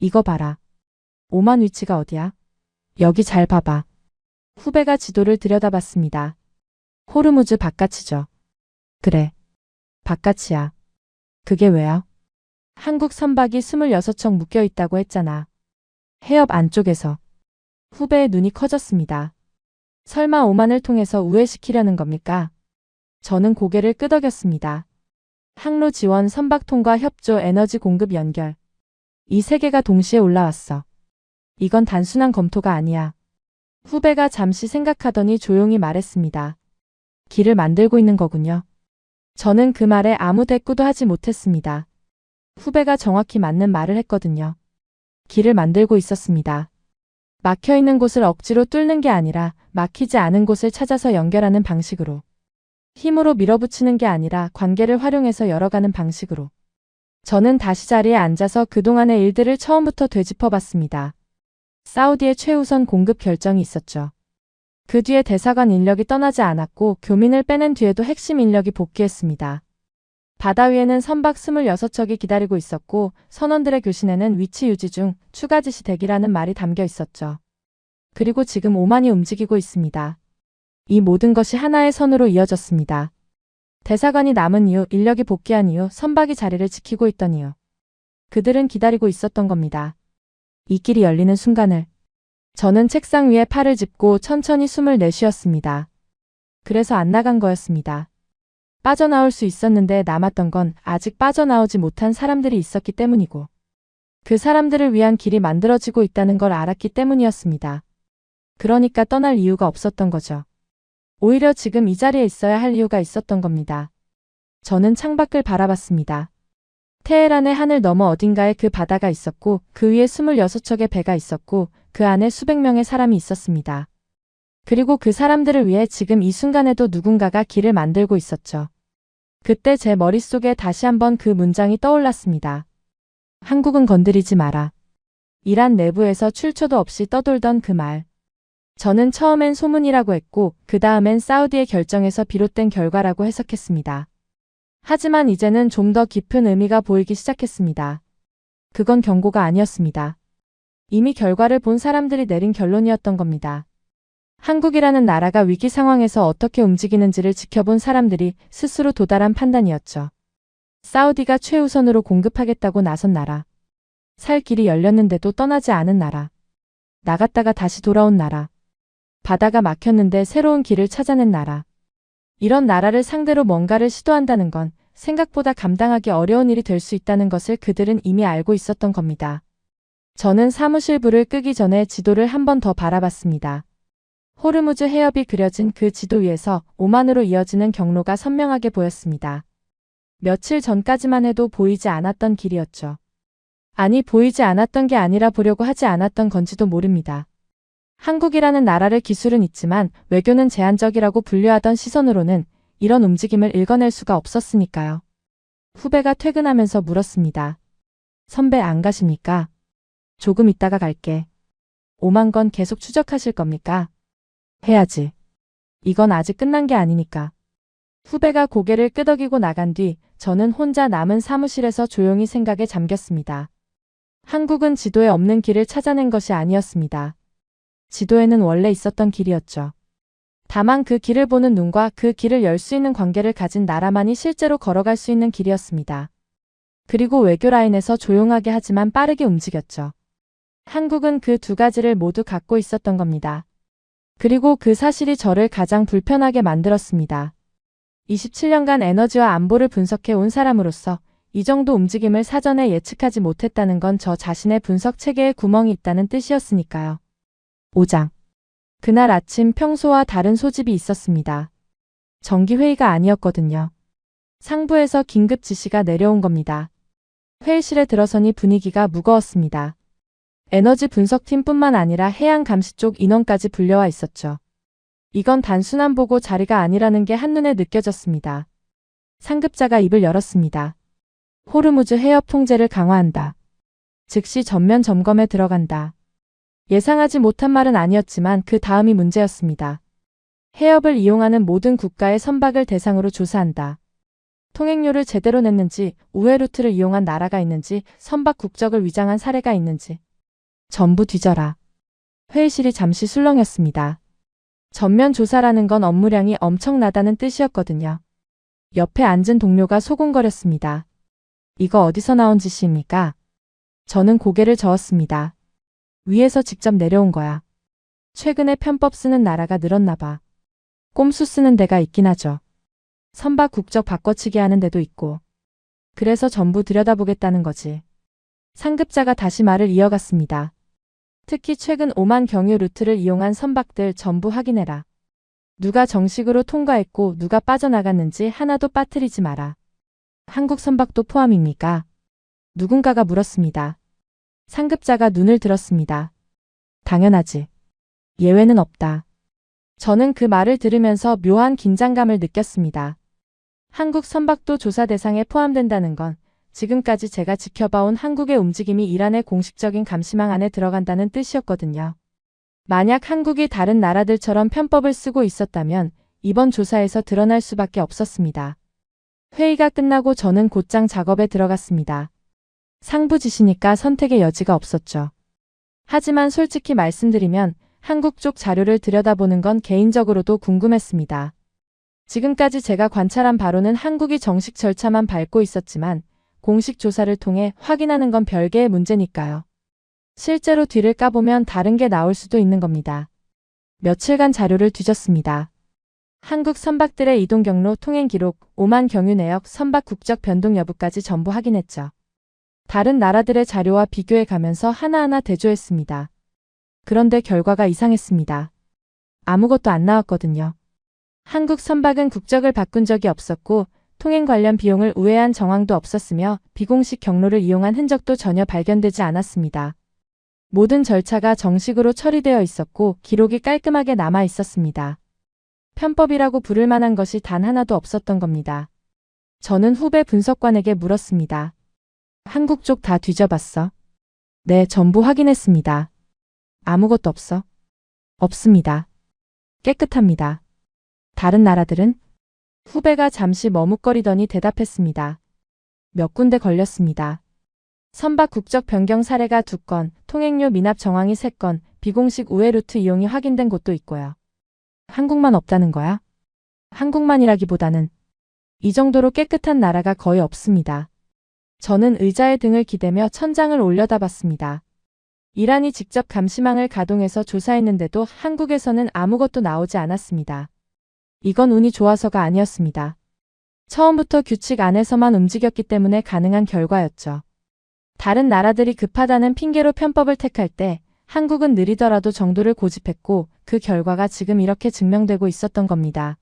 이거 봐라. 오만 위치가 어디야? 여기 잘 봐봐. 후배가 지도를 들여다봤습니다. 호르무즈 바깥이죠. 그래. 바깥이야. 그게 왜요? 한국 선박이 26척 묶여 있다고 했잖아. 해협 안쪽에서. 후배의 눈이 커졌습니다. 설마 오만을 통해서 우회시키려는 겁니까? 저는 고개를 끄덕였습니다. 항로 지원, 선박 통과, 협조, 에너지 공급 연결. 이 세 개가 동시에 올라왔어. 이건 단순한 검토가 아니야. 후배가 잠시 생각하더니 조용히 말했습니다. 길을 만들고 있는 거군요. 저는 그 말에 아무 대꾸도 하지 못했습니다. 후배가 정확히 맞는 말을 했거든요. 길을 만들고 있었습니다. 막혀 있는 곳을 억지로 뚫는 게 아니라 막히지 않은 곳을 찾아서 연결하는 방식으로. 힘으로 밀어붙이는 게 아니라 관계를 활용해서 열어가는 방식으로. 저는 다시 자리에 앉아서 그동안의 일들을 처음부터 되짚어봤습니다. 사우디의 최우선 공급 결정이 있었죠. 그 뒤에 대사관 인력이 떠나지 않았고 교민을 빼낸 뒤에도 핵심 인력이 복귀했습니다. 바다 위에는 선박 26척이 기다리고 있었고 선원들의 교신에는 위치 유지 중, 추가 지시 대기라는 말이 담겨 있었죠. 그리고 지금 오만이 움직이고 있습니다. 이 모든 것이 하나의 선으로 이어졌습니다. 대사관이 남은 이유, 인력이 복귀한 이유, 선박이 자리를 지키고 있던 이유. 그들은 기다리고 있었던 겁니다. 이 길이 열리는 순간을. 저는 책상 위에 팔을 짚고 천천히 숨을 내쉬었습니다. 그래서 안 나간 거였습니다. 빠져나올 수 있었는데 남았던 건 아직 빠져나오지 못한 사람들이 있었기 때문이고 그 사람들을 위한 길이 만들어지고 있다는 걸 알았기 때문이었습니다. 그러니까 떠날 이유가 없었던 거죠. 오히려 지금 이 자리에 있어야 할 이유가 있었던 겁니다. 저는 창밖을 바라봤습니다. 테헤란의 하늘 너머 어딘가에 그 바다가 있었고 그 위에 26척의 배가 있었고 그 안에 수백 명의 사람이 있었습니다. 그리고 그 사람들을 위해 지금 이 순간에도 누군가가 길을 만들고 있었죠. 그때 제 머릿속에 다시 한번 그 문장이 떠올랐습니다. 한국은 건드리지 마라. 이란 내부에서 출처도 없이 떠돌던 그 말. 저는 처음엔 소문이라고 했고 그 다음엔 사우디의 결정에서 비롯된 결과라고 해석했습니다. 하지만 이제는 좀 더 깊은 의미가 보이기 시작했습니다. 그건 경고가 아니었습니다. 이미 결과를 본 사람들이 내린 결론이었던 겁니다. 한국이라는 나라가 위기 상황에서 어떻게 움직이는지를 지켜본 사람들이 스스로 도달한 판단이었죠. 사우디가 최우선으로 공급하겠다고 나선 나라. 살 길이 열렸는데도 떠나지 않은 나라. 나갔다가 다시 돌아온 나라. 바다가 막혔는데 새로운 길을 찾아낸 나라. 이런 나라를 상대로 뭔가를 시도한다는 건 생각보다 감당하기 어려운 일이 될 수 있다는 것을 그들은 이미 알고 있었던 겁니다. 저는 사무실 불을 끄기 전에 지도를 한 번 더 바라봤습니다. 호르무즈 해협이 그려진 그 지도 위에서 오만으로 이어지는 경로가 선명하게 보였습니다. 며칠 전까지만 해도 보이지 않았던 길이었죠. 아니, 보이지 않았던 게 아니라 보려고 하지 않았던 건지도 모릅니다. 한국이라는 나라를 기술은 있지만 외교는 제한적이라고 분류하던 시선으로는 이런 움직임을 읽어낼 수가 없었으니까요. 후배가 퇴근하면서 물었습니다. 선배 안 가십니까? 조금 있다가 갈게. 오만 건 계속 추적하실 겁니까? 해야지. 이건 아직 끝난 게 아니니까. 후배가 고개를 끄덕이고 나간 뒤 저는 혼자 남은 사무실에서 조용히 생각에 잠겼습니다. 한국은 지도에 없는 길을 찾아낸 것이 아니었습니다. 지도에는 원래 있었던 길이었죠. 다만 그 길을 보는 눈과 그 길을 열 수 있는 관계를 가진 나라만이 실제로 걸어갈 수 있는 길이었습니다. 그리고 외교 라인에서 조용하게 하지만 빠르게 움직였죠. 한국은 그 두 가지를 모두 갖고 있었던 겁니다. 그리고 그 사실이 저를 가장 불편하게 만들었습니다. 27년간 에너지와 안보를 분석해 온 사람으로서 이 정도 움직임을 사전에 예측하지 못했다는 건 저 자신의 분석 체계에 구멍이 있다는 뜻이었으니까요. 5장. 그날 아침 평소와 다른 소집이 있었습니다. 정기회의가 아니었거든요. 상부에서 긴급 지시가 내려온 겁니다. 회의실에 들어서니 분위기가 무거웠습니다. 에너지 분석팀뿐만 아니라 해양 감시 쪽 인원까지 불려와 있었죠. 이건 단순한 보고 자리가 아니라는 게 한눈에 느껴졌습니다. 상급자가 입을 열었습니다. 호르무즈 해협 통제를 강화한다. 즉시 전면 점검에 들어간다. 예상하지 못한 말은 아니었지만 그 다음이 문제였습니다. 해협을 이용하는 모든 국가의 선박을 대상으로 조사한다. 통행료를 제대로 냈는지, 우회 루트를 이용한 나라가 있는지, 선박 국적을 위장한 사례가 있는지. 전부 뒤져라. 회의실이 잠시 술렁였습니다. 전면 조사라는 건 업무량이 엄청나다는 뜻이었거든요. 옆에 앉은 동료가 소곤거렸습니다. 이거 어디서 나온 지시입니까? 저는 고개를 저었습니다. 위에서 직접 내려온 거야. 최근에 편법 쓰는 나라가 늘었나 봐. 꼼수 쓰는 데가 있긴 하죠. 선박 국적 바꿔치기 하는 데도 있고. 그래서 전부 들여다보겠다는 거지. 상급자가 다시 말을 이어갔습니다. 특히 최근 오만 경유 루트를 이용한 선박들 전부 확인해라. 누가 정식으로 통과했고 누가 빠져나갔는지 하나도 빠뜨리지 마라. 한국 선박도 포함입니까? 누군가가 물었습니다. 상급자가 눈을 들었습니다. 당연하지. 예외는 없다. 저는 그 말을 들으면서 묘한 긴장감을 느꼈습니다. 한국 선박도 조사 대상에 포함된다는 건 지금까지 제가 지켜봐온 한국의 움직임이 이란의 공식적인 감시망 안에 들어간다는 뜻이었거든요. 만약 한국이 다른 나라들처럼 편법을 쓰고 있었다면 이번 조사에서 드러날 수밖에 없었습니다. 회의가 끝나고 저는 곧장 작업에 들어갔습니다. 상부 지시니까 선택의 여지가 없었죠. 하지만 솔직히 말씀드리면 한국 쪽 자료를 들여다보는 건 개인적으로도 궁금했습니다. 지금까지 제가 관찰한 바로는 한국이 정식 절차만 밟고 있었지만 공식 조사를 통해 확인하는 건 별개의 문제니까요. 실제로 뒤를 까보면 다른 게 나올 수도 있는 겁니다. 며칠간 자료를 뒤졌습니다. 한국 선박들의 이동 경로, 통행 기록, 오만 경유 내역, 선박 국적 변동 여부까지 전부 확인했죠. 다른 나라들의 자료와 비교해 가면서 하나하나 대조했습니다. 그런데 결과가 이상했습니다. 아무것도 안 나왔거든요. 한국 선박은 국적을 바꾼 적이 없었고 통행 관련 비용을 우회한 정황도 없었으며 비공식 경로를 이용한 흔적도 전혀 발견되지 않았습니다. 모든 절차가 정식으로 처리되어 있었고 기록이 깔끔하게 남아 있었습니다. 편법이라고 부를 만한 것이 단 하나도 없었던 겁니다. 저는 후배 분석관에게 물었습니다. 한국 쪽 다 뒤져봤어? 네, 전부 확인했습니다. 아무것도 없어? 없습니다. 깨끗합니다. 다른 나라들은? 후배가 잠시 머뭇거리더니 대답했습니다. 몇 군데 걸렸습니다. 선박 국적 변경 사례가 2건, 통행료 미납 정황이 3건, 비공식 우회 루트 이용이 확인된 곳도 있고요. 한국만 없다는 거야? 한국만이라기보다는 이 정도로 깨끗한 나라가 거의 없습니다. 저는 의자에 등을 기대며 천장을 올려다봤습니다. 이란이 직접 감시망을 가동해서 조사했는데도 한국에서는 아무것도 나오지 않았습니다. 이건 운이 좋아서가 아니었습니다. 처음부터 규칙 안에서만 움직였기 때문에 가능한 결과였죠. 다른 나라들이 급하다는 핑계로 편법을 택할 때 한국은 느리더라도 정도를 고집했고 그 결과가 지금 이렇게 증명되고 있었던 겁니다.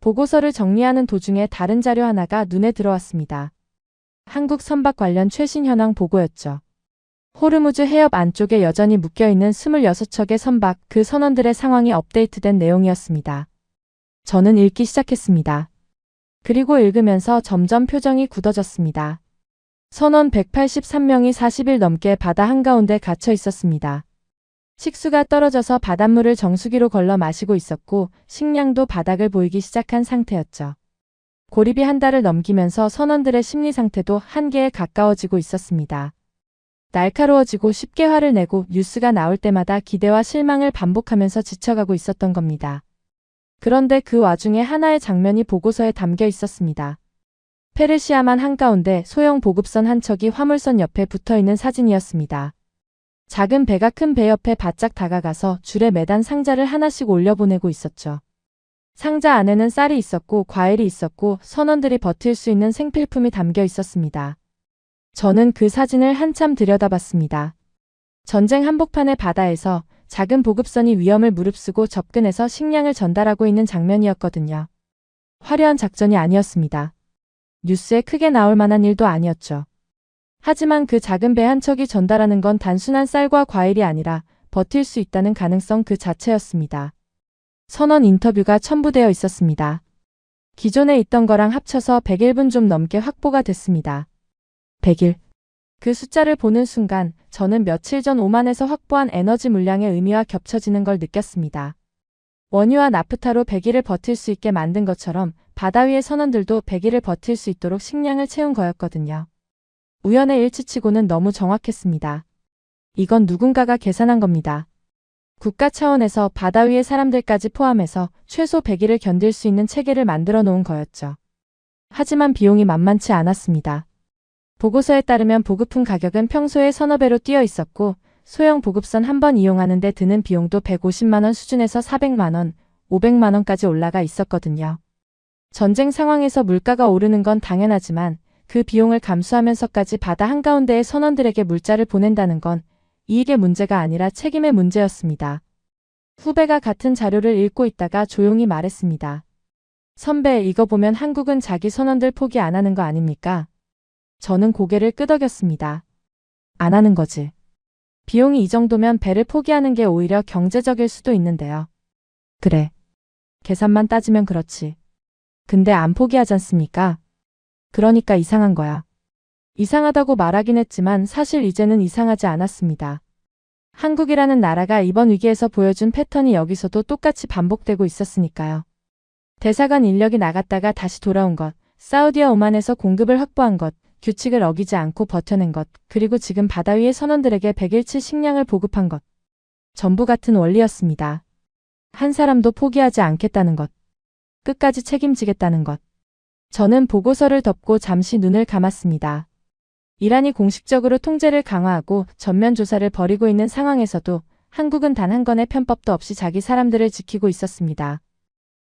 보고서를 정리하는 도중에 다른 자료 하나가 눈에 들어왔습니다. 한국 선박 관련 최신 현황 보고였죠. 호르무즈 해협 안쪽에 여전히 묶여있는 26척의 선박, 그 선원들의 상황이 업데이트된 내용이었습니다. 저는 읽기 시작했습니다. 그리고 읽으면서 점점 표정이 굳어졌습니다. 선원 183명이 40일 넘게 바다 한가운데 갇혀 있었습니다. 식수가 떨어져서 바닷물을 정수기로 걸러 마시고 있었고 식량도 바닥을 보이기 시작한 상태였죠. 고립이 한 달을 넘기면서 선원들의 심리 상태도 한계에 가까워지고 있었습니다. 날카로워지고 쉽게 화를 내고 뉴스가 나올 때마다 기대와 실망을 반복하면서 지쳐가고 있었던 겁니다. 그런데 그 와중에 하나의 장면이 보고서에 담겨 있었습니다. 페르시아만 한가운데 소형 보급선 한 척이 화물선 옆에 붙어있는 사진이었습니다. 작은 배가 큰 배 옆에 바짝 다가가서 줄에 매단 상자를 하나씩 올려보내고 있었죠. 상자 안에는 쌀이 있었고 과일이 있었고 선원들이 버틸 수 있는 생필품이 담겨 있었습니다. 저는 그 사진을 한참 들여다봤습니다. 전쟁 한복판의 바다에서 작은 보급선이 위험을 무릅쓰고 접근해서 식량을 전달하고 있는 장면이었거든요. 화려한 작전이 아니었습니다. 뉴스에 크게 나올 만한 일도 아니었죠. 하지만 그 작은 배 한 척이 전달하는 건 단순한 쌀과 과일이 아니라 버틸 수 있다는 가능성 그 자체였습니다. 선원 인터뷰가 첨부되어 있었습니다. 기존에 있던 거랑 합쳐서 101분 좀 넘게 확보가 됐습니다. 100일. 그 숫자를 보는 순간 저는 며칠 전 오만에서 확보한 에너지 물량의 의미와 겹쳐지는 걸 느꼈습니다. 원유와 나프타로 100일을 버틸 수 있게 만든 것처럼 바다 위의 선원들도 100일을 버틸 수 있도록 식량을 채운 거였거든요. 우연의 일치치고는 너무 정확했습니다. 이건 누군가가 계산한 겁니다. 국가 차원에서 바다 위의 사람들까지 포함해서 최소 100일을 견딜 수 있는 체계를 만들어 놓은 거였죠. 하지만 비용이 만만치 않았습니다. 보고서에 따르면 보급품 가격은 평소에 서너 배로 뛰어 있었고 소형 보급선 한 번 이용하는 데 드는 비용도 150만 원 수준에서 400만 원, 500만 원까지 올라가 있었거든요. 전쟁 상황에서 물가가 오르는 건 당연하지만 그 비용을 감수하면서까지 바다 한가운데의 선원들에게 물자를 보낸다는 건 이익의 문제가 아니라 책임의 문제였습니다. 후배가 같은 자료를 읽고 있다가 조용히 말했습니다. 선배, 이거 보면 한국은 자기 선원들 포기 안 하는 거 아닙니까? 저는 고개를 끄덕였습니다. 안 하는 거지. 비용이 이 정도면 배를 포기하는 게 오히려 경제적일 수도 있는데요. 그래. 계산만 따지면 그렇지. 근데 안 포기하지 않습니까? 그러니까 이상한 거야. 이상하다고 말하긴 했지만 사실 이제는 이상하지 않았습니다. 한국이라는 나라가 이번 위기에서 보여준 패턴이 여기서도 똑같이 반복되고 있었으니까요. 대사관 인력이 나갔다가 다시 돌아온 것, 사우디와 오만에서 공급을 확보한 것, 규칙을 어기지 않고 버텨낸 것, 그리고 지금 바다 위의 선원들에게 100일치 식량을 보급한 것. 전부 같은 원리였습니다. 한 사람도 포기하지 않겠다는 것. 끝까지 책임지겠다는 것. 저는 보고서를 덮고 잠시 눈을 감았습니다. 이란이 공식적으로 통제를 강화하고 전면 조사를 벌이고 있는 상황에서도 한국은 단 한 건의 편법도 없이 자기 사람들을 지키고 있었습니다.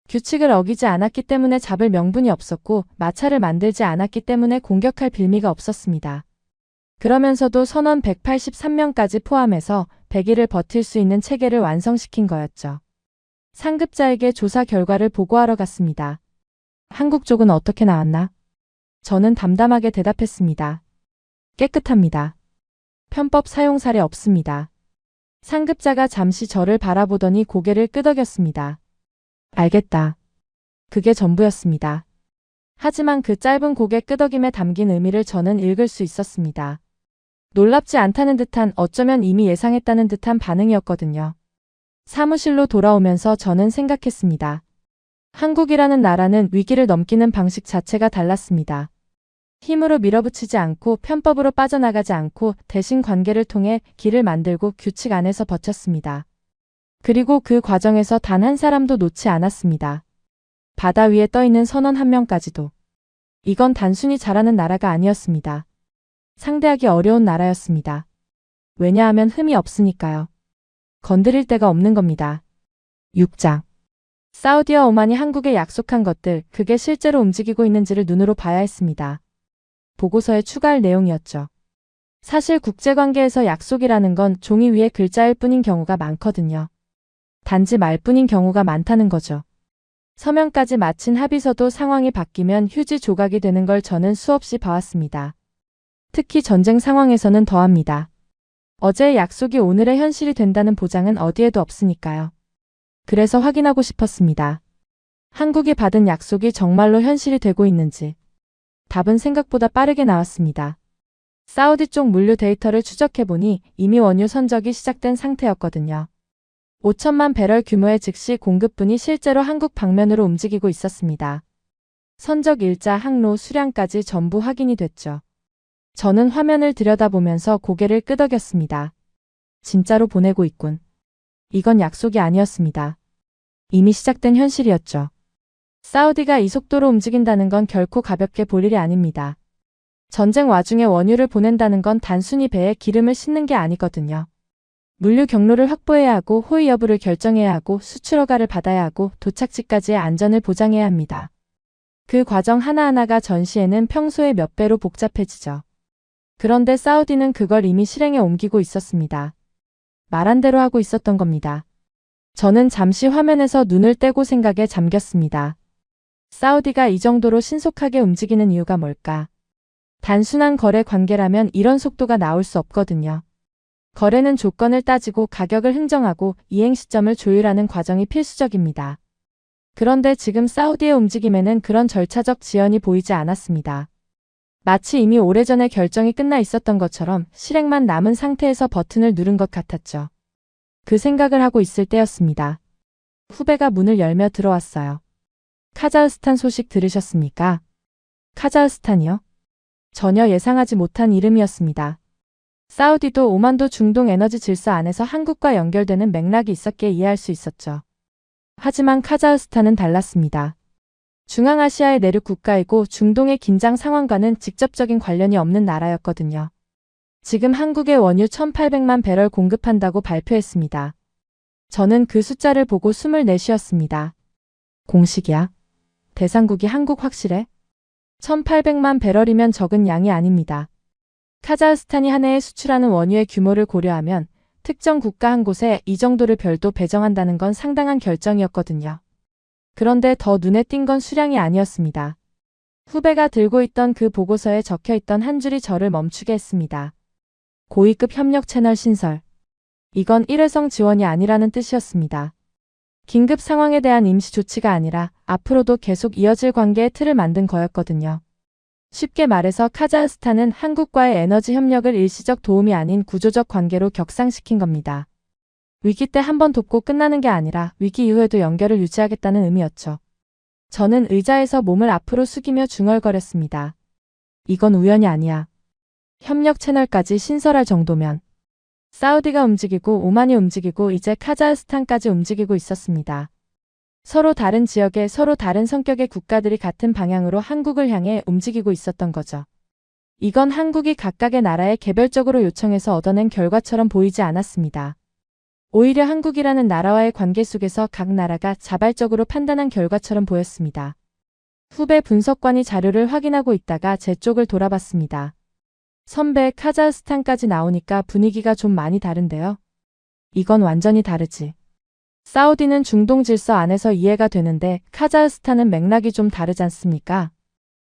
규칙을 어기지 않았기 때문에 잡을 명분이 없었고 마찰을 만들지 않았기 때문에 공격할 빌미가 없었습니다. 그러면서도 선원 183명까지 포함해서 100일을 버틸 수 있는 체계를 완성시킨 거였죠. 상급자에게 조사 결과를 보고하러 갔습니다. 한국 쪽은 어떻게 나왔나? 저는 담담하게 대답했습니다. 깨끗합니다. 편법 사용 사례 없습니다. 상급자가 잠시 저를 바라보더니 고개를 끄덕였습니다. 알겠다. 그게 전부였습니다. 하지만 그 짧은 고개 끄덕임에 담긴 의미를 저는 읽을 수 있었습니다. 놀랍지 않다는 듯한, 어쩌면 이미 예상했다는 듯한 반응이었거든요. 사무실로 돌아오면서 저는 생각했습니다. 한국이라는 나라는 위기를 넘기는 방식 자체가 달랐습니다. 힘으로 밀어붙이지 않고 편법으로 빠져나가지 않고 대신 관계를 통해 길을 만들고 규칙 안에서 버텼습니다. 그리고 그 과정에서 단 한 사람도 놓지 않았습니다. 바다 위에 떠있는 선원 한 명까지도. 이건 단순히 잘하는 나라가 아니었습니다. 상대하기 어려운 나라였습니다. 왜냐하면 흠이 없으니까요. 건드릴 데가 없는 겁니다. 6장. 사우디와 오만이 한국에 약속한 것들, 그게 실제로 움직이고 있는지를 눈으로 봐야 했습니다. 보고서에 추가할 내용이었죠. 사실 국제관계에서 약속이라는 건 종이 위에 글자일 뿐인 경우가 많거든요. 단지 말뿐인 경우가 많다는 거죠. 서명까지 마친 합의서도 상황이 바뀌면 휴지 조각이 되는 걸 저는 수없이 봐왔습니다. 특히 전쟁 상황에서는 더합니다. 어제의 약속이 오늘의 현실이 된다는 보장은 어디에도 없으니까요. 그래서 확인하고 싶었습니다. 한국이 받은 약속이 정말로 현실이 되고 있는지. 답은 생각보다 빠르게 나왔습니다. 사우디 쪽 물류 데이터를 추적해보니 이미 원유 선적이 시작된 상태였거든요. 5천만 배럴 규모의 즉시 공급분이 실제로 한국 방면으로 움직이고 있었습니다. 선적 일자, 항로, 수량까지 전부 확인이 됐죠. 저는 화면을 들여다보면서 고개를 끄덕였습니다. 진짜로 보내고 있군. 이건 약속이 아니었습니다. 이미 시작된 현실이었죠. 사우디가 이 속도로 움직인다는 건 결코 가볍게 볼 일이 아닙니다. 전쟁 와중에 원유를 보낸다는 건 단순히 배에 기름을 싣는 게 아니거든요. 물류 경로를 확보해야 하고 호의 여부를 결정해야 하고 수출 허가를 받아야 하고 도착지까지의 안전을 보장해야 합니다. 그 과정 하나하나가 전시에는 평소의 몇 배로 복잡해지죠. 그런데 사우디는 그걸 이미 실행에 옮기고 있었습니다. 말한 대로 하고 있었던 겁니다. 저는 잠시 화면에서 눈을 떼고 생각에 잠겼습니다. 사우디가 이 정도로 신속하게 움직이는 이유가 뭘까? 단순한 거래 관계라면 이런 속도가 나올 수 없거든요. 거래는 조건을 따지고 가격을 흥정하고 이행 시점을 조율하는 과정이 필수적입니다. 그런데 지금 사우디의 움직임에는 그런 절차적 지연이 보이지 않았습니다. 마치 이미 오래전에 결정이 끝나 있었던 것처럼 실행만 남은 상태에서 버튼을 누른 것 같았죠. 그 생각을 하고 있을 때였습니다. 후배가 문을 열며 들어왔어요. 카자흐스탄 소식 들으셨습니까? 카자흐스탄이요? 전혀 예상하지 못한 이름이었습니다. 사우디도 오만도 중동 에너지 질서 안에서 한국과 연결되는 맥락이 있었기에 이해할 수 있었죠. 하지만 카자흐스탄은 달랐습니다. 중앙아시아의 내륙 국가이고 중동의 긴장 상황과는 직접적인 관련이 없는 나라였거든요. 지금 한국에 원유 1,800만 배럴 공급한다고 발표했습니다. 저는 그 숫자를 보고 숨을 내쉬었습니다. 공식이야? 대상국이 한국 확실해? 1,800만 배럴이면 적은 양이 아닙니다. 카자흐스탄이 한 해에 수출하는 원유의 규모를 고려하면 특정 국가 한 곳에 이 정도를 별도 배정한다는 건 상당한 결정이었거든요. 그런데 더 눈에 띈 건 수량이 아니었습니다. 후배가 들고 있던 그 보고서에 적혀있던 한 줄이 저를 멈추게 했습니다. 고위급 협력 채널 신설. 이건 일회성 지원이 아니라는 뜻이었습니다. 긴급 상황에 대한 임시 조치가 아니라 앞으로도 계속 이어질 관계의 틀을 만든 거였거든요. 쉽게 말해서 카자흐스탄은 한국과의 에너지 협력을 일시적 도움이 아닌 구조적 관계로 격상시킨 겁니다. 위기 때 한 번 돕고 끝나는 게 아니라 위기 이후에도 연결을 유지하겠다는 의미였죠. 저는 의자에서 몸을 앞으로 숙이며 중얼거렸습니다. 이건 우연이 아니야. 협력 채널까지 신설할 정도면. 사우디가 움직이고 오만이 움직이고 이제 카자흐스탄까지 움직이고 있었습니다. 서로 다른 지역에 서로 다른 성격의 국가들이 같은 방향으로 한국을 향해 움직이고 있었던 거죠. 이건 한국이 각각의 나라에 개별적으로 요청해서 얻어낸 결과처럼 보이지 않았습니다. 오히려 한국이라는 나라와의 관계 속에서 각 나라가 자발적으로 판단한 결과처럼 보였습니다. 후배 분석관이 자료를 확인하고 있다가 제 쪽을 돌아봤습니다. 선배, 카자흐스탄까지 나오니까 분위기가 좀 많이 다른데요? 이건 완전히 다르지. 사우디는 중동 질서 안에서 이해가 되는데 카자흐스탄은 맥락이 좀 다르지 않습니까?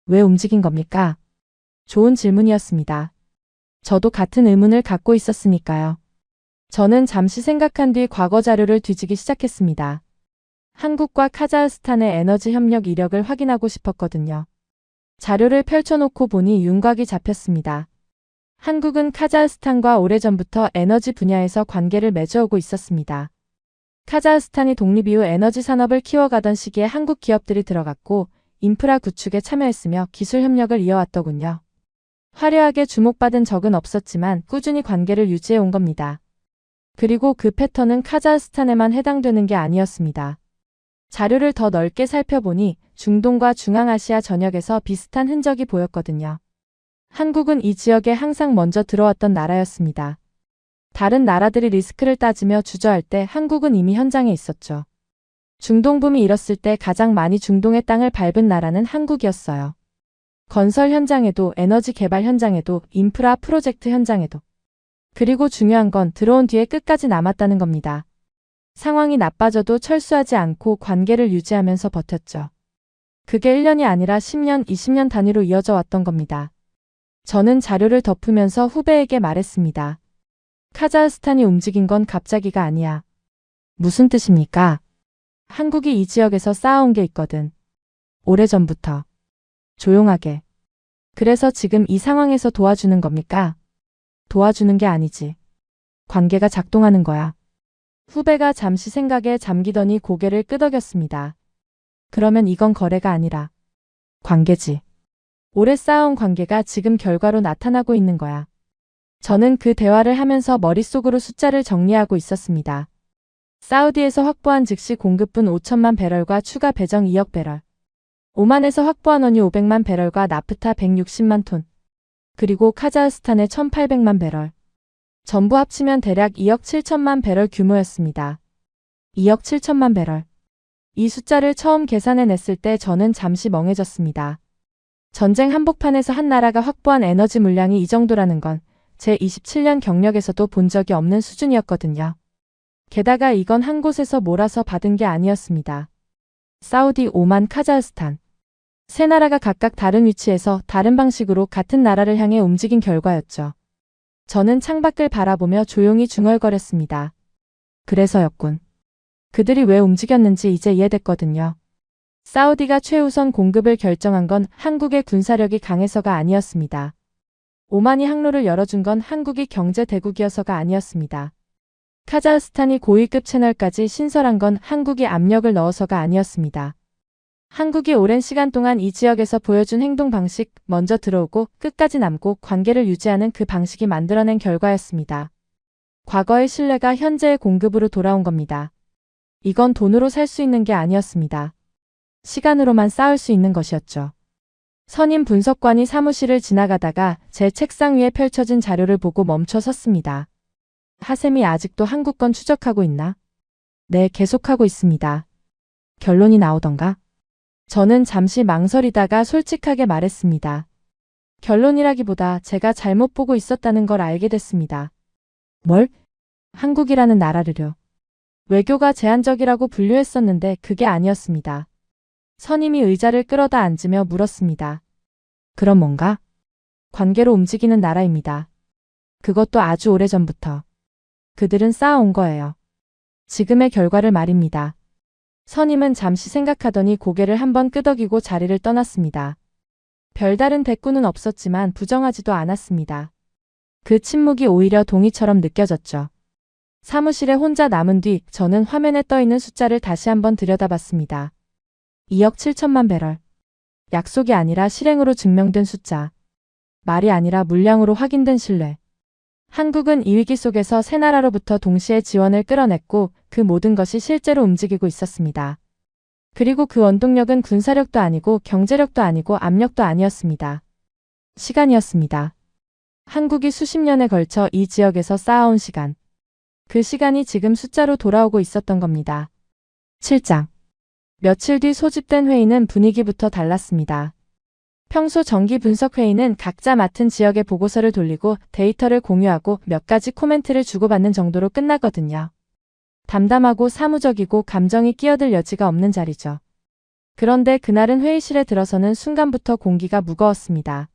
왜 움직인 겁니까? 좋은 질문이었습니다. 저도 같은 의문을 갖고 있었으니까요. 저는 잠시 생각한 뒤 과거 자료를 뒤지기 시작했습니다. 한국과 카자흐스탄의 에너지 협력 이력을 확인하고 싶었거든요. 자료를 펼쳐놓고 보니 윤곽이 잡혔습니다. 한국은 카자흐스탄과 오래전부터 에너지 분야에서 관계를 맺어오고 있었습니다. 카자흐스탄이 독립 이후 에너지 산업을 키워가던 시기에 한국 기업들이 들어갔고 인프라 구축에 참여했으며 기술 협력을 이어왔더군요. 화려하게 주목받은 적은 없었지만 꾸준히 관계를 유지해 온 겁니다. 그리고 그 패턴은 카자흐스탄에만 해당되는 게 아니었습니다. 자료를 더 넓게 살펴보니 중동과 중앙아시아 전역에서 비슷한 흔적이 보였거든요. 한국은 이 지역에 항상 먼저 들어왔던 나라였습니다. 다른 나라들이 리스크를 따지며 주저할 때 한국은 이미 현장에 있었죠. 중동붐이 일었을 때 가장 많이 중동의 땅을 밟은 나라는 한국이었어요. 건설 현장에도 에너지 개발 현장에도 인프라 프로젝트 현장에도. 그리고 중요한 건 들어온 뒤에 끝까지 남았다는 겁니다. 상황이 나빠져도 철수하지 않고 관계를 유지하면서 버텼죠. 그게 1년이 아니라 10년, 20년 단위로 이어져 왔던 겁니다. 저는 자료를 덮으면서 후배에게 말했습니다. 카자흐스탄이 움직인 건 갑자기가 아니야. 무슨 뜻입니까? 한국이 이 지역에서 쌓아온 게 있거든. 오래전부터. 조용하게. 그래서 지금 이 상황에서 도와주는 겁니까? 도와주는 게 아니지. 관계가 작동하는 거야. 후배가 잠시 생각에 잠기더니 고개를 끄덕였습니다. 그러면 이건 거래가 아니라 관계지. 오래 쌓아온 관계가 지금 결과로 나타나고 있는 거야. 저는 그 대화를 하면서 머릿속으로 숫자를 정리하고 있었습니다. 사우디에서 확보한 즉시 공급분 5천만 배럴과 추가 배정 2억 배럴. 오만에서 확보한 원유 500만 배럴과 나프타 160만 톤. 그리고 카자흐스탄의 1,800만 배럴. 전부 합치면 대략 2억 7천만 배럴 규모였습니다. 2억 7천만 배럴. 이 숫자를 처음 계산해냈을 때 저는 잠시 멍해졌습니다. 전쟁 한복판에서 한 나라가 확보한 에너지 물량이 이 정도라는 건 제 27년 경력에서도 본 적이 없는 수준이었거든요. 게다가 이건 한 곳에서 몰아서 받은 게 아니었습니다. 사우디, 오만, 카자흐스탄. 세 나라가 각각 다른 위치에서 다른 방식으로 같은 나라를 향해 움직인 결과였죠. 저는 창밖을 바라보며 조용히 중얼거렸습니다. 그래서였군. 그들이 왜 움직였는지 이제 이해됐거든요. 사우디가 최우선 공급을 결정한 건 한국의 군사력이 강해서가 아니었습니다. 오만이 항로를 열어준 건 한국이 경제 대국이어서가 아니었습니다. 카자흐스탄이 고위급 채널까지 신설한 건 한국이 압력을 넣어서가 아니었습니다. 한국이 오랜 시간 동안 이 지역에서 보여준 행동 방식, 먼저 들어오고 끝까지 남고 관계를 유지하는 그 방식이 만들어낸 결과였습니다. 과거의 신뢰가 현재의 공급으로 돌아온 겁니다. 이건 돈으로 살 수 있는 게 아니었습니다. 시간으로만 쌓을 수 있는 것이었죠. 선임 분석관이 사무실을 지나가다가 제 책상 위에 펼쳐진 자료를 보고 멈춰 섰습니다. 하셈이 아직도 한국 건 추적하고 있나? 네, 계속하고 있습니다. 결론이 나오던가? 저는 잠시 망설이다가 솔직하게 말했습니다. 결론이라기보다 제가 잘못 보고 있었다는 걸 알게 됐습니다. 뭘? 한국이라는 나라를요. 외교가 제한적이라고 분류했었는데 그게 아니었습니다. 선임이 의자를 끌어다 앉으며 물었습니다. 그럼 뭔가? 관계로 움직이는 나라입니다. 그것도 아주 오래전부터. 그들은 쌓아온 거예요. 지금의 결과를 말입니다. 선임은 잠시 생각하더니 고개를 한번 끄덕이고 자리를 떠났습니다. 별다른 대꾸는 없었지만 부정하지도 않았습니다. 그 침묵이 오히려 동의처럼 느껴졌죠. 사무실에 혼자 남은 뒤 저는 화면에 떠있는 숫자를 다시 한번 들여다봤습니다. 2억 7천만 배럴. 약속이 아니라 실행으로 증명된 숫자. 말이 아니라 물량으로 확인된 신뢰. 한국은 이 위기 속에서 세 나라로부터 동시에 지원을 끌어냈고 그 모든 것이 실제로 움직이고 있었습니다. 그리고 그 원동력은 군사력도 아니고 경제력도 아니고 압력도 아니었습니다. 시간이었습니다. 한국이 수십 년에 걸쳐 이 지역에서 쌓아온 시간. 그 시간이 지금 숫자로 돌아오고 있었던 겁니다. 7장. 며칠 뒤 소집된 회의는 분위기부터 달랐습니다. 평소 정기 분석 회의는 각자 맡은 지역에 보고서를 돌리고 데이터를 공유하고 몇 가지 코멘트를 주고받는 정도로 끝나거든요. 담담하고 사무적이고 감정이 끼어들 여지가 없는 자리죠. 그런데 그날은 회의실에 들어서는 순간부터 공기가 무거웠습니다.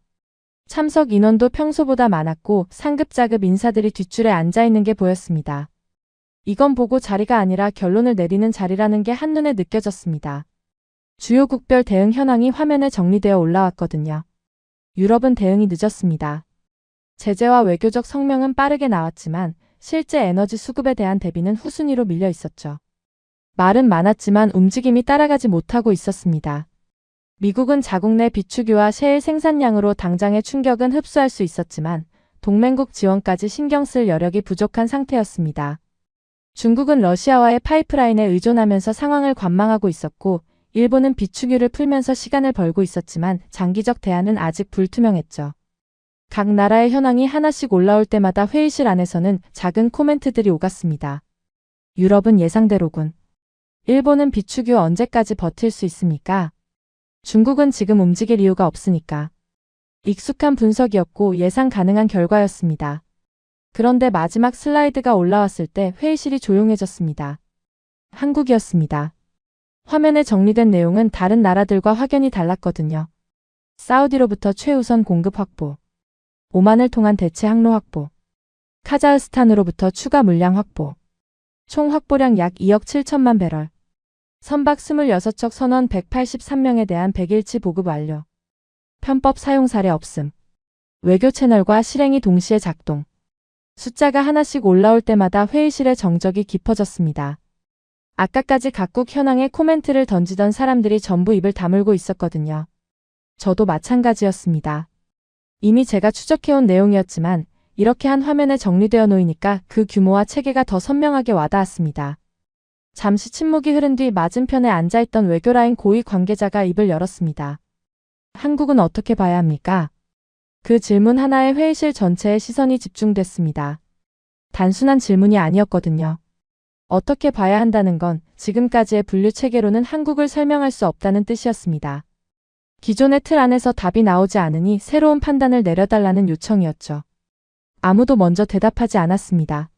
참석 인원도 평소보다 많았고 상급자급 인사들이 뒷줄에 앉아있는 게 보였습니다. 이건 보고 자리가 아니라 결론을 내리는 자리라는 게 한눈에 느껴졌습니다. 주요 국별 대응 현황이 화면에 정리되어 올라왔거든요. 유럽은 대응이 늦었습니다. 제재와 외교적 성명은 빠르게 나왔지만 실제 에너지 수급에 대한 대비는 후순위로 밀려 있었죠. 말은 많았지만 움직임이 따라가지 못하고 있었습니다. 미국은 자국 내 비축유와 셰일 생산량으로 당장의 충격은 흡수할 수 있었지만 동맹국 지원까지 신경 쓸 여력이 부족한 상태였습니다. 중국은 러시아와의 파이프라인에 의존하면서 상황을 관망하고 있었고, 일본은 비축유를 풀면서 시간을 벌고 있었지만 장기적 대안은 아직 불투명했죠. 각 나라의 현황이 하나씩 올라올 때마다 회의실 안에서는 작은 코멘트들이 오갔습니다. 유럽은 예상대로군. 일본은 비축유 언제까지 버틸 수 있습니까? 중국은 지금 움직일 이유가 없으니까. 익숙한 분석이었고 예상 가능한 결과였습니다. 그런데 마지막 슬라이드가 올라왔을 때 회의실이 조용해졌습니다. 한국이었습니다. 화면에 정리된 내용은 다른 나라들과 확연히 달랐거든요. 사우디로부터 최우선 공급 확보, 오만을 통한 대체 항로 확보, 카자흐스탄으로부터 추가 물량 확보, 총 확보량 약 2억 7천만 배럴, 선박 26척 선원 183명에 대한 100일치 보급 완료, 편법 사용 사례 없음, 외교 채널과 실행이 동시에 작동. 숫자가 하나씩 올라올 때마다 회의실의 정적이 깊어졌습니다. 아까까지 각국 현황에 코멘트를 던지던 사람들이 전부 입을 다물고 있었거든요. 저도 마찬가지였습니다. 이미 제가 추적해온 내용이었지만 이렇게 한 화면에 정리되어 놓이니까 그 규모와 체계가 더 선명하게 와닿았습니다. 잠시 침묵이 흐른 뒤 맞은편에 앉아있던 외교라인 고위 관계자가 입을 열었습니다. 한국은 어떻게 봐야 합니까? 그 질문 하나에 회의실 전체의 시선이 집중됐습니다. 단순한 질문이 아니었거든요. 어떻게 봐야 한다는 건 지금까지의 분류 체계로는 한국을 설명할 수 없다는 뜻이었습니다. 기존의 틀 안에서 답이 나오지 않으니 새로운 판단을 내려달라는 요청이었죠. 아무도 먼저 대답하지 않았습니다.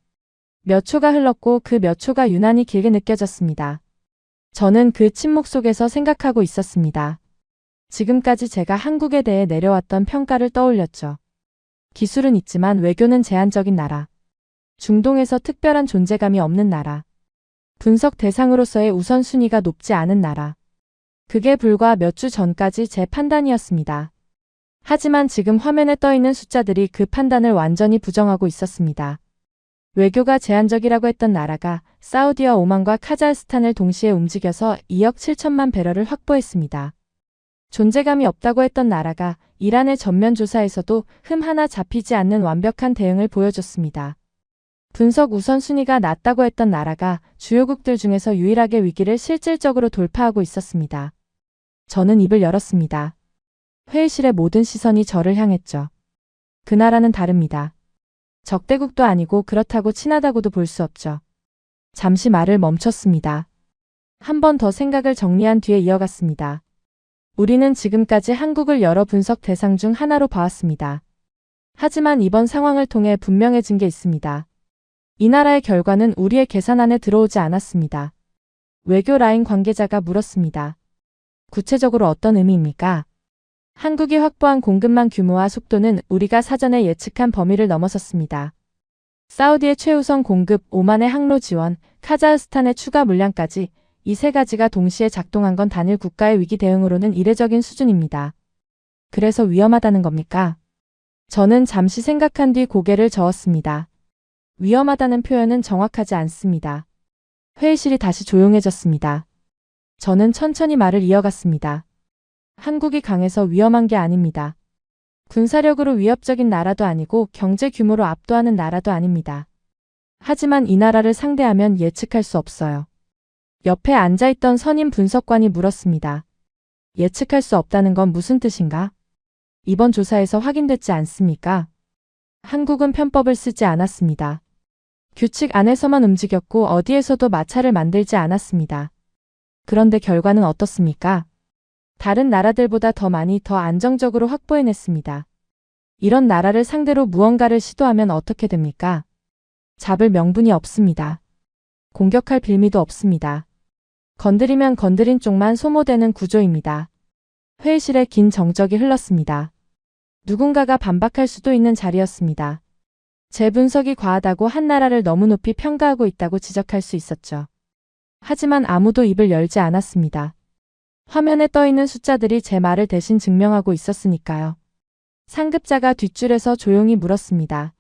몇 초가 흘렀고 그 몇 초가 유난히 길게 느껴졌습니다. 저는 그 침묵 속에서 생각하고 있었습니다. 지금까지 제가 한국에 대해 내려왔던 평가를 떠올렸죠. 기술은 있지만 외교는 제한적인 나라. 중동에서 특별한 존재감이 없는 나라. 분석 대상으로서의 우선순위가 높지 않은 나라. 그게 불과 몇 주 전까지 제 판단이었습니다. 하지만 지금 화면에 떠있는 숫자들이 그 판단을 완전히 부정하고 있었습니다. 외교가 제한적이라고 했던 나라가 사우디와 오만과 카자흐스탄을 동시에 움직여서 2억 7천만 배럴을 확보했습니다. 존재감이 없다고 했던 나라가 이란의 전면 조사에서도 흠 하나 잡히지 않는 완벽한 대응을 보여줬습니다. 분석 우선순위가 낮다고 했던 나라가 주요국들 중에서 유일하게 위기를 실질적으로 돌파하고 있었습니다. 저는 입을 열었습니다. 회의실의 모든 시선이 저를 향했죠. 그 나라는 다릅니다. 적대국도 아니고 그렇다고 친하다고도 볼 수 없죠. 잠시 말을 멈췄습니다. 한 번 더 생각을 정리한 뒤에 이어갔습니다. 우리는 지금까지 한국을 여러 분석 대상 중 하나로 봐왔습니다. 하지만 이번 상황을 통해 분명해진 게 있습니다. 이 나라의 결과는 우리의 계산 안에 들어오지 않았습니다. 외교 라인 관계자가 물었습니다. 구체적으로 어떤 의미입니까? 한국이 확보한 공급망 규모와 속도는 우리가 사전에 예측한 범위를 넘어섰습니다. 사우디의 최우선 공급, 오만의 항로 지원, 카자흐스탄의 추가 물량까지 이 세 가지가 동시에 작동한 건 단일 국가의 위기 대응으로는 이례적인 수준입니다. 그래서 위험하다는 겁니까? 저는 잠시 생각한 뒤 고개를 저었습니다. 위험하다는 표현은 정확하지 않습니다. 회의실이 다시 조용해졌습니다. 저는 천천히 말을 이어갔습니다. 한국이 강해서 위험한 게 아닙니다. 군사력으로 위협적인 나라도 아니고 경제 규모로 압도하는 나라도 아닙니다. 하지만 이 나라를 상대하면 예측할 수 없어요. 옆에 앉아있던 선임 분석관이 물었습니다. 예측할 수 없다는 건 무슨 뜻인가? 이번 조사에서 확인됐지 않습니까? 한국은 편법을 쓰지 않았습니다. 규칙 안에서만 움직였고 어디에서도 마찰을 만들지 않았습니다. 그런데 결과는 어떻습니까? 다른 나라들보다 더 많이 더 안정적으로 확보해냈습니다. 이런 나라를 상대로 무언가를 시도하면 어떻게 됩니까? 잡을 명분이 없습니다. 공격할 빌미도 없습니다. 건드리면 건드린 쪽만 소모되는 구조입니다. 회의실에 긴 정적이 흘렀습니다. 누군가가 반박할 수도 있는 자리였습니다. 제 분석이 과하다고 한 나라를 너무 높이 평가하고 있다고 지적할 수 있었죠. 하지만 아무도 입을 열지 않았습니다. 화면에 떠있는 숫자들이 제 말을 대신 증명하고 있었으니까요. 상급자가 뒷줄에서 조용히 물었습니다.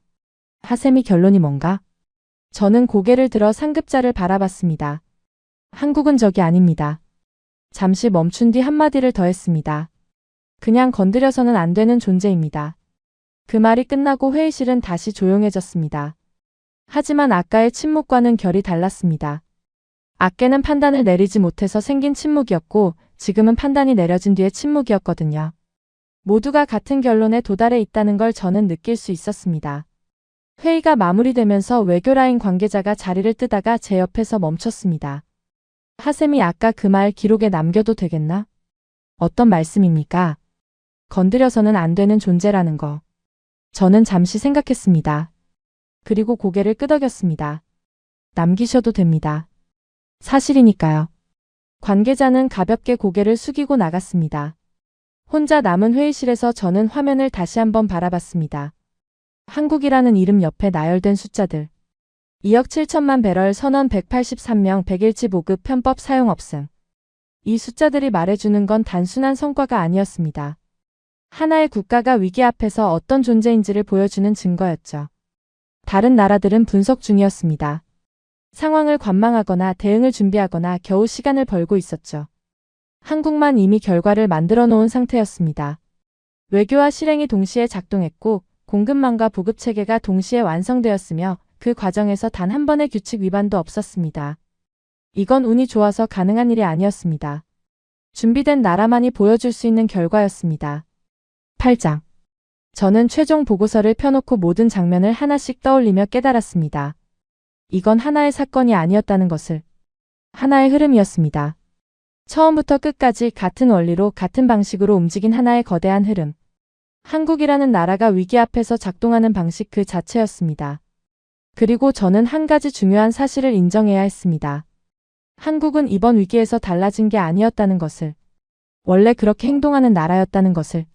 하셈이 결론이 뭔가? 저는 고개를 들어 상급자를 바라봤습니다. 한국은 적이 아닙니다. 잠시 멈춘 뒤 한마디를 더했습니다. 그냥 건드려서는 안 되는 존재입니다. 그 말이 끝나고 회의실은 다시 조용해졌습니다. 하지만 아까의 침묵과는 결이 달랐습니다. 아까는 판단을 내리지 못해서 생긴 침묵이었고 지금은 판단이 내려진 뒤의 침묵이었거든요. 모두가 같은 결론에 도달해 있다는 걸 저는 느낄 수 있었습니다. 회의가 마무리되면서 외교라인 관계자가 자리를 뜨다가 제 옆에서 멈췄습니다. 하셈이 아까 그 말 기록에 남겨도 되겠나? 어떤 말씀입니까? 건드려서는 안 되는 존재라는 거. 저는 잠시 생각했습니다. 그리고 고개를 끄덕였습니다. 남기셔도 됩니다. 사실이니까요. 관계자는 가볍게 고개를 숙이고 나갔습니다. 혼자 남은 회의실에서 저는 화면을 다시 한번 바라봤습니다. 한국이라는 이름 옆에 나열된 숫자들. 2억 7천만 배럴 선원 183명 100일치 보급 편법 사용 없음. 이 숫자들이 말해주는 건 단순한 성과가 아니었습니다. 하나의 국가가 위기 앞에서 어떤 존재인지를 보여주는 증거였죠. 다른 나라들은 분석 중이었습니다. 상황을 관망하거나 대응을 준비하거나 겨우 시간을 벌고 있었죠. 한국만 이미 결과를 만들어 놓은 상태였습니다. 외교와 실행이 동시에 작동했고 공급망과 보급 체계가 동시에 완성되었으며 그 과정에서 단 한 번의 규칙 위반도 없었습니다. 이건 운이 좋아서 가능한 일이 아니었습니다. 준비된 나라만이 보여줄 수 있는 결과였습니다. 8장. 저는 최종 보고서를 펴놓고 모든 장면을 하나씩 떠올리며 깨달았습니다. 이건 하나의 사건이 아니었다는 것을. 하나의 흐름이었습니다. 처음부터 끝까지 같은 원리로 같은 방식으로 움직인 하나의 거대한 흐름. 한국이라는 나라가 위기 앞에서 작동하는 방식 그 자체였습니다. 그리고 저는 한 가지 중요한 사실을 인정해야 했습니다. 한국은 이번 위기에서 달라진 게 아니었다는 것을. 원래 그렇게 행동하는 나라였다는 것을.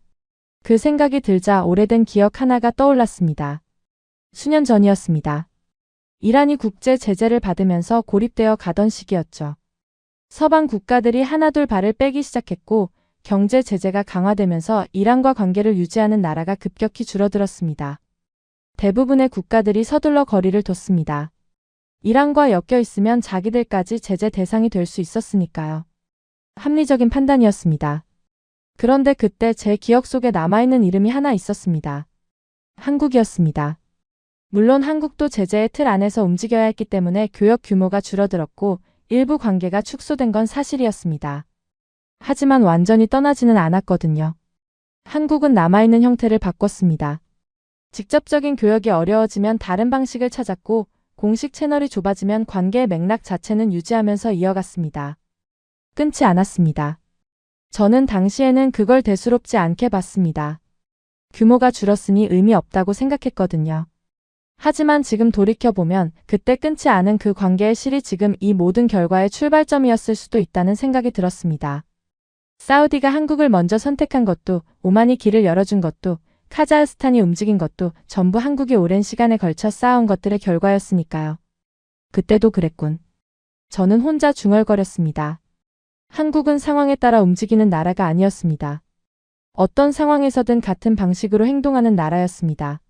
그 생각이 들자 오래된 기억 하나가 떠올랐습니다. 수년 전이었습니다. 이란이 국제 제재를 받으면서 고립되어 가던 시기였죠. 서방 국가들이 하나둘 발을 빼기 시작했고 경제 제재가 강화되면서 이란과 관계를 유지하는 나라가 급격히 줄어들었습니다. 대부분의 국가들이 서둘러 거리를 뒀습니다. 이란과 엮여 있으면 자기들까지 제재 대상이 될 수 있었으니까요. 합리적인 판단이었습니다. 그런데 그때 제 기억 속에 남아있는 이름이 하나 있었습니다. 한국이었습니다. 물론 한국도 제재의 틀 안에서 움직여야 했기 때문에 교역 규모가 줄어들었고 일부 관계가 축소된 건 사실이었습니다. 하지만 완전히 떠나지는 않았거든요. 한국은 남아있는 형태를 바꿨습니다. 직접적인 교역이 어려워지면 다른 방식을 찾았고 공식 채널이 좁아지면 관계의 맥락 자체는 유지하면서 이어갔습니다. 끊지 않았습니다. 저는 당시에는 그걸 대수롭지 않게 봤습니다. 규모가 줄었으니 의미 없다고 생각했거든요. 하지만 지금 돌이켜보면 그때 끊지 않은 그 관계의 실이 지금 이 모든 결과의 출발점이었을 수도 있다는 생각이 들었습니다. 사우디가 한국을 먼저 선택한 것도, 오만이 길을 열어준 것도, 카자흐스탄이 움직인 것도 전부 한국이 오랜 시간에 걸쳐 쌓아온 것들의 결과였으니까요. 그때도 그랬군. 저는 혼자 중얼거렸습니다. 한국은 상황에 따라 움직이는 나라가 아니었습니다. 어떤 상황에서든 같은 방식으로 행동하는 나라였습니다.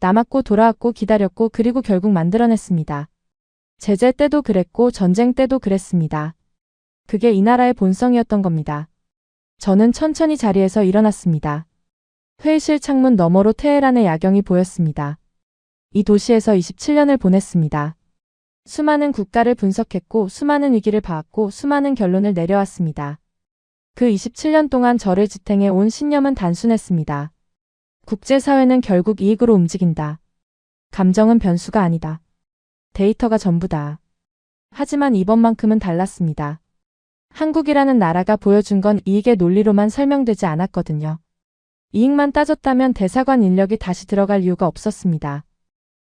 남았고 돌아왔고 기다렸고 그리고 결국 만들어냈습니다. 제재 때도 그랬고 전쟁 때도 그랬습니다. 그게 이 나라의 본성이었던 겁니다. 저는 천천히 자리에서 일어났습니다. 회의실 창문 너머로 테헤란의 야경이 보였습니다. 이 도시에서 27년을 보냈습니다. 수많은 국가를 분석했고 수많은 위기를 봐왔고 수많은 결론을 내려왔습니다. 그 27년 동안 저를 지탱해 온 신념은 단순했습니다. 국제사회는 결국 이익으로 움직인다. 감정은 변수가 아니다. 데이터가 전부다. 하지만 이번만큼은 달랐습니다. 한국이라는 나라가 보여준 건 이익의 논리로만 설명되지 않았거든요. 이익만 따졌다면 대사관 인력이 다시 들어갈 이유가 없었습니다.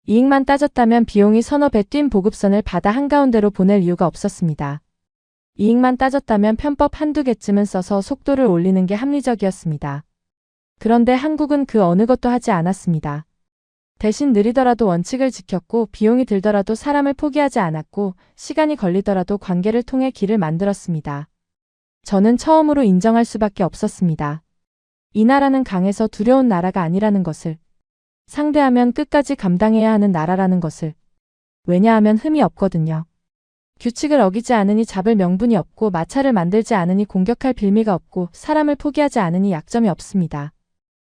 이익만 따졌다면 비용이 서너 배 뛴 보급선을 바다 한가운데로 보낼 이유가 없었습니다. 이익만 따졌다면 편법 한두 개쯤은 써서 속도를 올리는 게 합리적이었습니다. 그런데 한국은 그 어느 것도 하지 않았습니다. 대신 느리더라도 원칙을 지켰고 비용이 들더라도 사람을 포기하지 않았고 시간이 걸리더라도 관계를 통해 길을 만들었습니다. 저는 처음으로 인정할 수밖에 없었습니다. 이 나라는 강해서 두려운 나라가 아니라는 것을, 상대하면 끝까지 감당해야 하는 나라라는 것을. 왜냐하면 흠이 없거든요. 규칙을 어기지 않으니 잡을 명분이 없고 마찰을 만들지 않으니 공격할 빌미가 없고 사람을 포기하지 않으니 약점이 없습니다.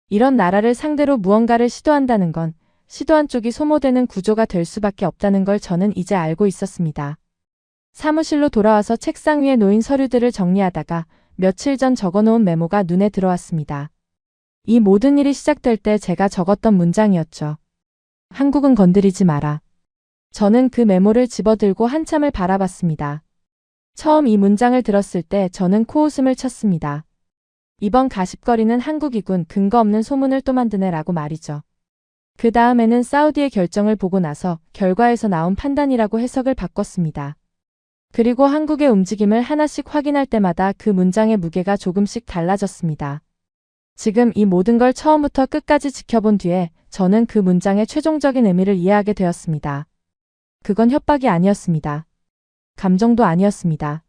이런 나라를 상대로 무언가를 시도한다는 건 시도한 쪽이 소모되는 구조가 될 수밖에 없다는 걸 저는 이제 알고 있었습니다. 사무실로 돌아와서 책상 위에 놓인 서류들을 정리하다가 며칠 전 적어놓은 메모가 눈에 들어왔습니다. 이 모든 일이 시작될 때 제가 적었던 문장이었죠. 한국은 건드리지 마라. 저는 그 메모를 집어들고 한참을 바라봤습니다. 처음 이 문장을 들었을 때 저는 코웃음을 쳤습니다. 이번 가십거리는 한국이군, 근거 없는 소문을 또 만드네라고 말이죠. 그 다음에는 사우디의 결정을 보고 나서 결과에서 나온 판단이라고 해석을 바꿨습니다. 그리고 한국의 움직임을 하나씩 확인할 때마다 그 문장의 무게가 조금씩 달라졌습니다. 지금 이 모든 걸 처음부터 끝까지 지켜본 뒤에 저는 그 문장의 최종적인 의미를 이해하게 되었습니다. 그건 협박이 아니었습니다. 감정도 아니었습니다.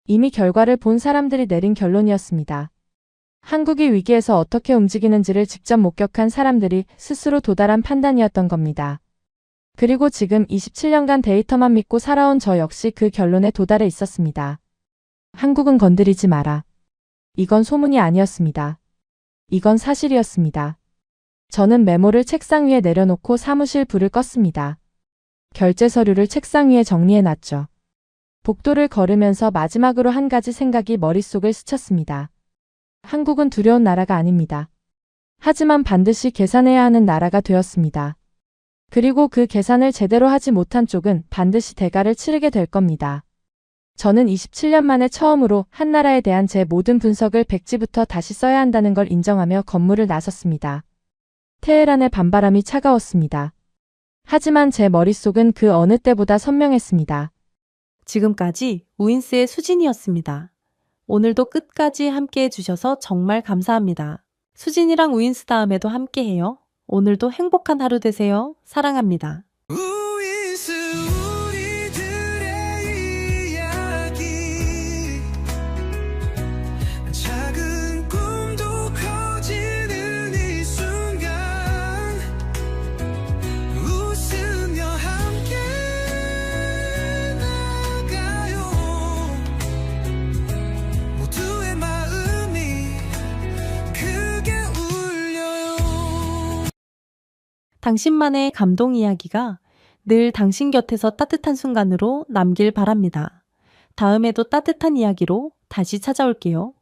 이미 결과를 본 사람들이 내린 결론이었습니다. 한국이 위기에서 어떻게 움직이는지를 직접 목격한 사람들이 스스로 도달한 판단이었던 겁니다. 그리고 지금 27년간 데이터만 믿고 살아온 저 역시 그 결론에 도달해 있었습니다. 한국은 건드리지 마라. 이건 소문이 아니었습니다. 이건 사실이었습니다. 저는 메모를 책상 위에 내려놓고 사무실 불을 껐습니다. 결제 서류를 책상 위에 정리해놨죠. 복도를 걸으면서 마지막으로 한 가지 생각이 머릿속을 스쳤습니다. 한국은 두려운 나라가 아닙니다. 하지만 반드시 계산해야 하는 나라가 되었습니다. 그리고 그 계산을 제대로 하지 못한 쪽은 반드시 대가를 치르게 될 겁니다. 저는 27년 만에 처음으로 한 나라에 대한 제 모든 분석을 백지부터 다시 써야 한다는 걸 인정하며 건물을 나섰습니다. 테헤란의 밤바람이 차가웠습니다. 하지만 제 머릿속은 그 어느 때보다 선명했습니다. 지금까지 우인스의 수진이었습니다. 오늘도 끝까지 함께 해주셔서 정말 감사합니다. 수진이랑 우인스 다음에도 함께해요. 오늘도 행복한 하루 되세요. 사랑합니다. 우인스 우리들의 이야기 작은 꿈도 커지는 이 순간 웃으며 함께 나가요 모두의 마음이 크게 울려요. 당신만의 감동 이야기가 늘 당신 곁에서 따뜻한 순간으로 남길 바랍니다. 다음에도 따뜻한 이야기로 다시 찾아올게요.